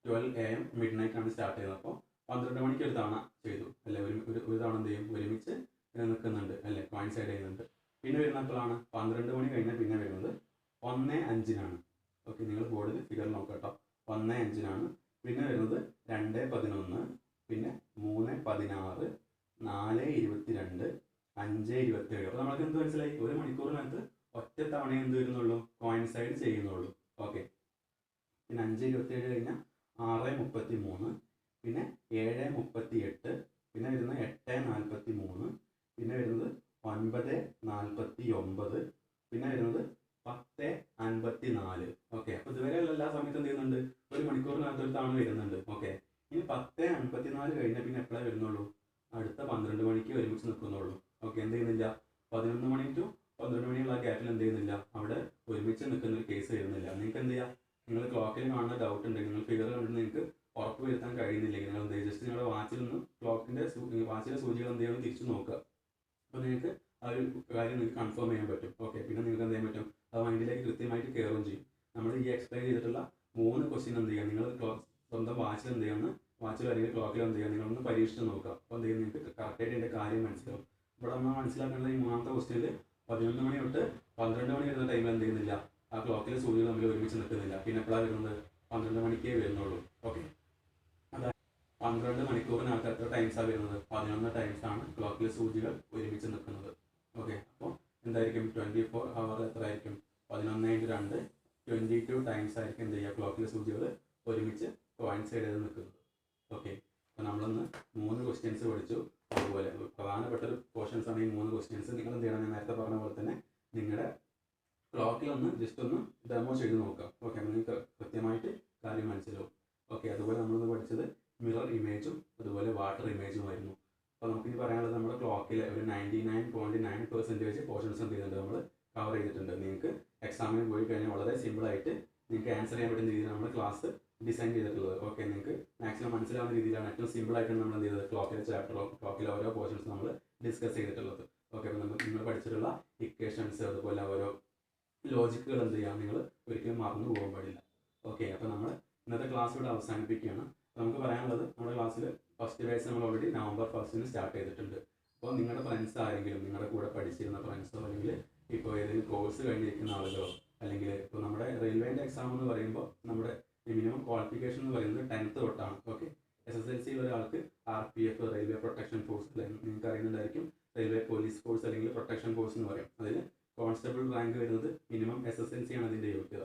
12 AM മിഡ് നൈറ്റ് ആണ് സ്റ്റാർട്ട് ചെയ്യുന്നത്. അപ്പോൾ 12 മണിക്ക് ഒരു തവണ ചെയ്തു അല്ലെ, ഒരു തവണ എന്ത് ചെയ്യും, ഒരുമിച്ച് നിൽക്കുന്നുണ്ട് അല്ലെ, കോയിൻസൈഡ് ചെയ്യുന്നുണ്ട്. പിന്നെ വരുന്ന എപ്പോഴാണ്, 12 മണി കഴിഞ്ഞാൽ പിന്നെ വരുന്നത് 1:05 ഓക്കെ, നിങ്ങൾ ബോർഡിൽ ഫിഗർ നോക്കാം കേട്ടോ. 1:05 പിന്നെ വരുന്നത് 2:11, പിന്നെ 3:16, 4:22, 5:27. അപ്പോൾ നമ്മൾക്ക് എന്ത് മനസ്സിലായി, ഒരു മണിക്കൂറിനകത്ത് ഒറ്റ തവണ എന്ത് വരുന്നുള്ളൂ, കോയിൻസൈഡ് ചെയ്യുന്നുള്ളൂ. ഓക്കെ, പിന്നെ 5:27 കഴിഞ്ഞാൽ 6:33, പിന്നെ 7:38, പിന്നെ വരുന്നത് 8:43, പിന്നെ വരുന്നത് 9:49, പിന്നെ വരുന്നത് 10:54. ഓക്കെ, അപ്പോൾ ഇതുവരെ എല്ലാ സമയത്തും എന്ത് ചെയ്യുന്നുണ്ട്, ഒരു മണിക്കൂറിനകത്ത് ഒരു തവണ വരുന്നുണ്ട്. ഓക്കെ, ഇനി 10:54 കഴിഞ്ഞാൽ പിന്നെ എപ്പോഴേ വരുന്നുള്ളൂ, അടുത്ത 12 മണിക്ക് ഒരുമിച്ച് നിൽക്കുന്നുള്ളൂ. ഓക്കെ, എന്ത് ചെയ്യുന്നില്ല, 11 മണി ടു 12 മണിയുള്ള ഗ്യാപ്പിൽ എന്ത് ചെയ്യുന്നില്ല, അവിടെ ഒരുമിച്ച് നിൽക്കുന്ന ഒരു കേസ് വരുന്നില്ല. നിങ്ങൾക്ക് എന്ത് ചെയ്യാം, നിങ്ങൾ ക്ലോക്കിൽ കാണുന്ന ഡൗട്ട് ഉണ്ടെങ്കിൽ, നിങ്ങൾ ഫിഗർ കണ്ടിട്ട് നിങ്ങൾക്ക് ഉറപ്പ് വരുത്താൻ കഴിയുന്നില്ലെങ്കിൽ നിങ്ങൾ എന്ത് ചെയ്യുക, ജസ്റ്റ് നിങ്ങളുടെ വാച്ചിൽ നിന്ന് ക്ലോക്കിൻ്റെ വാച്ചിലെ സൂചികൾ എന്ത് ചെയ്യുന്നത് തിരിച്ചു നോക്കുക. അപ്പോൾ നിങ്ങൾക്ക് ആ ഒരു കാര്യം നിങ്ങൾക്ക് കൺഫേം ചെയ്യാൻ പറ്റും. ഓക്കെ, പിന്നെ നിങ്ങൾക്ക് എന്ത് ചെയ്യാൻ പറ്റും, അത് മൈൻഡിലേക്ക് കൃത്യമായിട്ട് കയറുകയും ചെയ്യും. നമ്മൾ ഈ എക്സ്പ്ലെയിൻ ചെയ്തിട്ടുള്ള 3 ക്വസ്റ്റ്യൻ എന്ത് ചെയ്യുക, നിങ്ങൾ സ്വന്തം വാച്ചിൽ എന്ത് ചെയ്യുമെന്ന്, വാച്ചിൽ അല്ലെങ്കിൽ ക്ലോക്കിൽ എന്ത് ചെയ്യുക, നിങ്ങളൊന്ന് പരീക്ഷിച്ച് നോക്കുക. അപ്പോൾ എന്ത് ചെയ്യും, നിങ്ങൾക്ക് കറക്റ്റായിട്ട് എൻ്റെ കാര്യം മനസ്സിലാവും. ഇവിടെ നമ്മൾ മനസ്സിലാക്കേണ്ടത് ഈ 3ാമത്തെ ക്വസ്റ്റ്യനിൽ 11 മണി തൊട്ട് 12 മണി വരുന്ന ടൈമിൽ എന്ത് ചെയ്യുന്നില്ല, ആ ക്ലോക്കിലെ സൂചികൾ തമ്മിൽ ഒരുമിച്ച് നിൽക്കുന്നില്ല. പിന്നെ എപ്പോഴാണ് വരുന്നത്, 12 മണിക്കേ വരുന്നുള്ളൂ. ഓക്കെ, അതായത് 12 മണിക്കൂറിനകത്ത് എത്ര ടൈംസാണ് വരുന്നത്, 11 ടൈംസാണ് ക്ലോക്കിലെ സൂചികൾ ഒരുമിച്ച് നിൽക്കുന്നത്. ഓക്കെ, അപ്പോൾ എന്തായിരിക്കും, 24 അവർ എത്ര ആയിരിക്കും, 11×2 22 ടൈംസ് ആയിരിക്കും എന്ത് ചെയ്യുക, ക്ലോക്കിലെ സൂചികൾ ഒരുമിച്ച് കോയിൻസൈഡ് ചെയ്ത് നിൽക്കുന്നത്. ഓക്കെ, അപ്പോൾ നമ്മളൊന്ന് 3 ക്വസ്റ്റ്യൻസ് പഠിച്ചു. അതുപോലെ പ്രധാനപ്പെട്ട ഒരു പോർഷൻസ് ആണ് ഈ 3 ക്വസ്റ്റ്യൻസ്. നിങ്ങൾ എന്ത് ചെയ്യണം, ഞാൻ നേരത്തെ പറഞ്ഞ പോലെ തന്നെ നിങ്ങളുടെ ക്ലോക്കിലൊന്ന് ജസ്റ്റ് ഒന്ന് ഡെമോ ചെയ്ത് നോക്കാം. ഓക്കെ, നിങ്ങൾക്ക് കൃത്യമായിട്ട് കാര്യം മനസ്സിലാവും. ഓക്കെ, അതുപോലെ നമ്മളൊന്ന് പഠിച്ചത് മിറർ ഇമേജും അതുപോലെ വാട്ടർ ഇമേജുമായിരുന്നു. അപ്പോൾ നമുക്കിനി പറയാനുള്ളത്, നമ്മുടെ ക്ലോക്കിലെ ഒരു 99.9% പോർഷൻസ് എന്ത് ചെയ്യുന്നുണ്ട്, നമ്മൾ കവർ ചെയ്തിട്ടുണ്ട്. നിങ്ങൾക്ക് എക്സാമിന് പോയി കഴിഞ്ഞാൽ വളരെ സിമ്പിളായിട്ട് നിങ്ങൾക്ക് ആൻസർ ചെയ്യാൻ പറ്റുന്ന രീതിയിൽ നമ്മൾ ക്ലാസ് ഡിസൈൻ ചെയ്തിട്ടുള്ളത്. ഓക്കെ, നിങ്ങൾക്ക് മാക്സിമം മനസ്സിലാവുന്ന രീതിയിലാണ്, ഏറ്റവും സിമ്പിളായിട്ടാണ് നമ്മൾ എന്ത് ചെയ്തത്, ക്ലോക്കിലെ ചാപ്റ്ററോ ക്ലോക്കിലെ ഓരോ പോർഷൻസ് നമ്മൾ ഡിസ്കസ് ചെയ്തിട്ടുള്ളത്. ഓക്കെ, അപ്പോൾ നിങ്ങൾ പഠിച്ചിട്ടുള്ള ഇക്വേഷൻസ് അതുപോലെ ഓരോ ലോജിക്കുകൾ എന്ത് ചെയ്യാം, നിങ്ങൾ ഒരിക്കലും മറന്നു പോകാൻ പാടില്ല. ഓക്കെ, അപ്പോൾ നമ്മൾ ഇന്നത്തെ ക്ലാസ് ഇവിടെ അവസാനിപ്പിക്കുകയാണ്. നമുക്ക് പറയാനുള്ളത്, നമ്മുടെ ക്ലാസ്സിൽ ഫസ്റ്റ് ബാച്ച് നമ്മൾ ഓൾറെഡി November 1 സ്റ്റാർട്ട് ചെയ്തിട്ടുണ്ട്. അപ്പോൾ നിങ്ങളുടെ ഫ്രണ്ട്സ് ആരെങ്കിലും, നിങ്ങളുടെ കൂടെ പഠിച്ചിരുന്ന ഫ്രണ്ട്സോ അല്ലെങ്കിൽ ഇപ്പോൾ ഏതെങ്കിലും കോഴ്സ് കഴിഞ്ഞിരിക്കുന്ന ആളുകളോ, അല്ലെങ്കിൽ ഇപ്പോൾ നമ്മുടെ റെയിൽവേൻ്റെ എക്സാം എന്ന് പറയുമ്പോൾ നമ്മുടെ മിനിമം ക്വാളിഫിക്കേഷൻ എന്ന് പറയുന്നത് 10th തൊട്ടാണ്. ഓക്കെ, SSLC ഒരാൾക്ക് RPF റെയിൽവേ പ്രൊട്ടക്ഷൻ ഫോഴ്സ്, അല്ലെങ്കിൽ നിങ്ങൾക്ക് അറിയുന്നുണ്ടായിരിക്കും റെയിൽവേ പോലീസ് ഫോഴ്സ് അല്ലെങ്കിൽ പ്രൊട്ടക്ഷൻ ഫോഴ്സ് എന്ന് പറയും. അതിൽ കോൺസ്റ്റബിൾ റാങ്ക് വരുന്നത് മിനിമം SSLC ആണ് അതിൻ്റെ യോഗ്യത.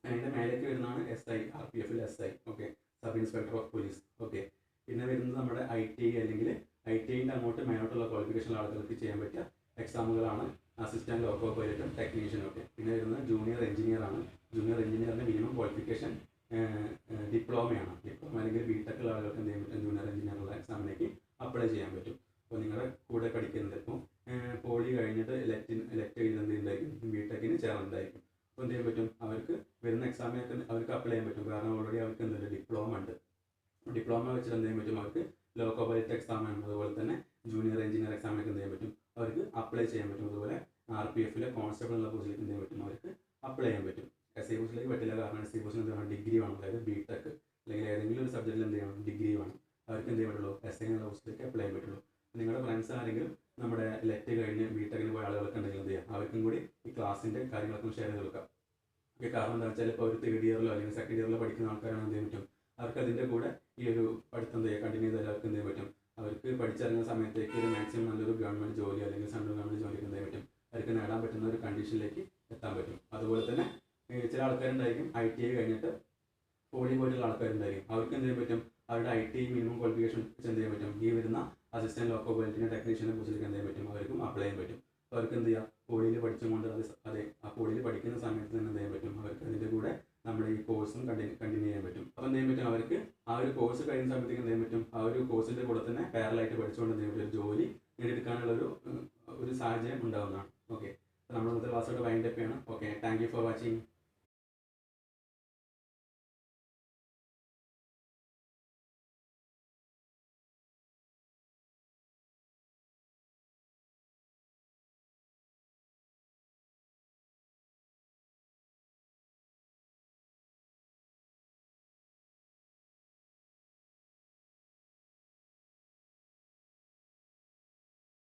അതിൻ്റെ മേലേക്ക് വരുന്നതാണ് SI, RPFൽ SI. Okay, sub inspector of police. Okay, പിന്നെ വരുന്നത് നമ്മുടെ ITI അല്ലെങ്കിൽ ITIൻ്റെ അങ്ങോട്ട് മേലോട്ടുള്ള ക്വാളിഫിക്കേഷൻ ആളുകൾക്ക് ചെയ്യാൻ പറ്റിയ എക്സാമുകളാണ് അസിസ്റ്റൻറ്റ് ലോക്കോ പൈലറ്റും ടെക്നീഷ്യനും. ഒക്കെ, പിന്നെ വരുന്നത് ജൂനിയർ എഞ്ചിനീയർ ആണ്. ജൂനിയർ എഞ്ചിനീയറിൻ്റെ മിനിമം ക്വാളിഫിക്കേഷൻ ഡിപ്ലോമയാണ്. ഡിപ്ലോമ അല്ലെങ്കിൽ BTech ഉള്ള ആളുകൾക്ക് എന്ത് ചെയ്യാൻ പറ്റും, ജൂനിയർ എഞ്ചിനീയറുള്ള എക്സാമിലേക്ക് അപ്ലൈ ചെയ്യാൻ പറ്റും. അപ്പോൾ നിങ്ങളുടെ കൂടെ പഠിക്കുന്നത് ഇപ്പോൾ പോളി കഴിഞ്ഞിട്ട് ലെറ്റ് എഴുതുന്നതായിരിക്കും, BTechന് ചേർന്നതായിരിക്കും. അപ്പോൾ എന്ത് ചെയ്യാൻ പറ്റും, അവർക്ക് വരുന്ന എക്സാമിനൊക്കെ അവർക്ക് അപ്ലൈ ചെയ്യാൻ പറ്റും. കാരണം ഓൾറെഡി അവർക്ക് എന്തുണ്ട്, ഡിപ്ലോമ ഉണ്ട്. ഡിപ്ലോമ വെച്ചിട്ട് എന്ത് ചെയ്യാൻ പറ്റും, അവർക്ക് ലോക്കോ പൈലറ്റ് എക്സാമാണ് അതുപോലെ തന്നെ ജൂനിയർ എഞ്ചിനീയർ എക്സാമിനൊക്കെ എന്ത് ചെയ്യാൻ പറ്റും, അവർക്ക് അപ്ലൈ ചെയ്യാൻ പറ്റും. അതുപോലെ RPFലെ കോൺസ്റ്റബിൾ എന്നുള്ള പോസ്റ്റിലേക്ക് എന്ത് ചെയ്യാൻ പറ്റും, അവർക്ക് അപ്ലൈ ചെയ്യാൻ പറ്റും. SI പോസ്റ്റിലേക്ക് പറ്റില്ല, കാരണം SI പോസ്റ്റിന് എന്ത് വേണം, ഡിഗ്രി വേണം. അതായത് BTech അല്ലെങ്കിൽ ഏതെങ്കിലും ഒരു സബ്ജക്റ്റിൽ എന്ത് ചെയ്യണം, ഡിഗ്രി വേണം. അവർക്ക് എന്ത് ചെയ്യാൻ പറ്റുള്ളൂ, SI എന്നുള്ള പോസ്റ്റിലേക്ക് അപ്ലൈ ചെയ്യാൻ പറ്റുള്ളൂ. നിങ്ങളുടെ ഫ്രണ്ട്സ് ആരെങ്കിലും നമ്മുടെ ലെറ്റ് കഴിഞ്ഞ് BTechന് പോയ ആളുകൾക്ക് ഉണ്ടെങ്കിൽ എന്ത് ചെയ്യാം, അവർക്കും കൂടി ഈ ക്ലാസ്സിൻ്റെ കാര്യങ്ങളൊക്കെ ഷെയർ ചെയ്ത് കൊടുക്കാം. ഓക്കെ, കാരണം എന്താ വെച്ചാൽ ഇപ്പോൾ ഒരു 3rd ഇയറിലോ അല്ലെങ്കിൽ 2nd ഇയറിലോ പഠിക്കുന്ന ആൾക്കാരാണ് എന്ത് ചെയ്യാൻ പറ്റും, അവർക്ക് അതിൻ്റെ കൂടെ ഈ ഒരു പഠിത്തം എന്ത് ചെയ്യുക, കണ്ടിന്യൂ ചെയ്താൽ അവർക്ക് എന്ത് ചെയ്യാൻ പറ്റും, അവർക്ക് പഠിച്ചിറങ്ങുന്ന സമയത്തേക്ക് ഒരു മാക്സിമം നല്ലൊരു ഗവൺമെൻറ് ജോലി അല്ലെങ്കിൽ സെൻട്രൽ ഗവൺമെൻറ് ജോലിക്ക് എന്ത് ചെയ്യാൻ പറ്റും, അവർക്ക് നേടാൻ പറ്റുന്ന ഒരു കണ്ടീഷനിലേക്ക് എത്താൻ പറ്റും. അതുപോലെ തന്നെ ചില ആൾക്കാരുണ്ടായിരിക്കും ITI കഴിഞ്ഞിട്ട് പോളി പോയിട്ടുള്ള ആൾക്കാരുണ്ടായിരിക്കും, അവർക്ക് എന്ത് ചെയ്യാൻ പറ്റും, അവരുടെ ITI മിനിമം ക്വാളിഫിക്കേഷൻ വെച്ച് എന്ത് ചെയ്യാൻ പറ്റും, ഈ വരുന്ന അസിസ്റ്റൻറ്റ് ലോക്കോ പൈലറ്റിനെ ടെക്നീഷ്യനെ കുറിച്ചിട്ട് എന്ത് ചെയ്യാൻ പറ്റും, അവർക്കും അപ്ലൈ ചെയ്യാൻ പറ്റും. അപ്പോൾ അവർക്ക് എന്ത് ചെയ്യാം, പോളിയിൽ പഠിച്ചുകൊണ്ട് അതെ ആ പോളിയിൽ പഠിക്കുന്ന സമയത്ത് തന്നെ എന്ത് ചെയ്യാൻ പറ്റും, അവർക്ക് അതിൻ്റെ കൂടെ നമ്മുടെ ഈ കോഴ്സും കണ്ടിന്യൂ ചെയ്യാൻ പറ്റും. അപ്പോൾ എന്ത് ചെയ്യാൻ പറ്റും, അവർക്ക് ആ ഒരു കോഴ്സ് കഴിയുന്ന സമയത്തേക്ക് എന്ത് ചെയ്യാൻ പറ്റും, ആ ഒരു കോഴ്സിൻ്റെ കൂടെ തന്നെ പാരലായിട്ട് പഠിച്ചുകൊണ്ട് എന്ത് ചെയ്യാൻ പറ്റും, ജോലി നേടിയെടുക്കാനുള്ള ഒരു സാഹചര്യം ഉണ്ടാകുന്നതാണ്. ഓക്കെ, അപ്പോൾ നമ്മൾ ഇന്നത്തെ ക്ലാസ്സോടെ വൈൻഡ് അപ്പ് ചെയ്യണം. Okay, thank you for watching.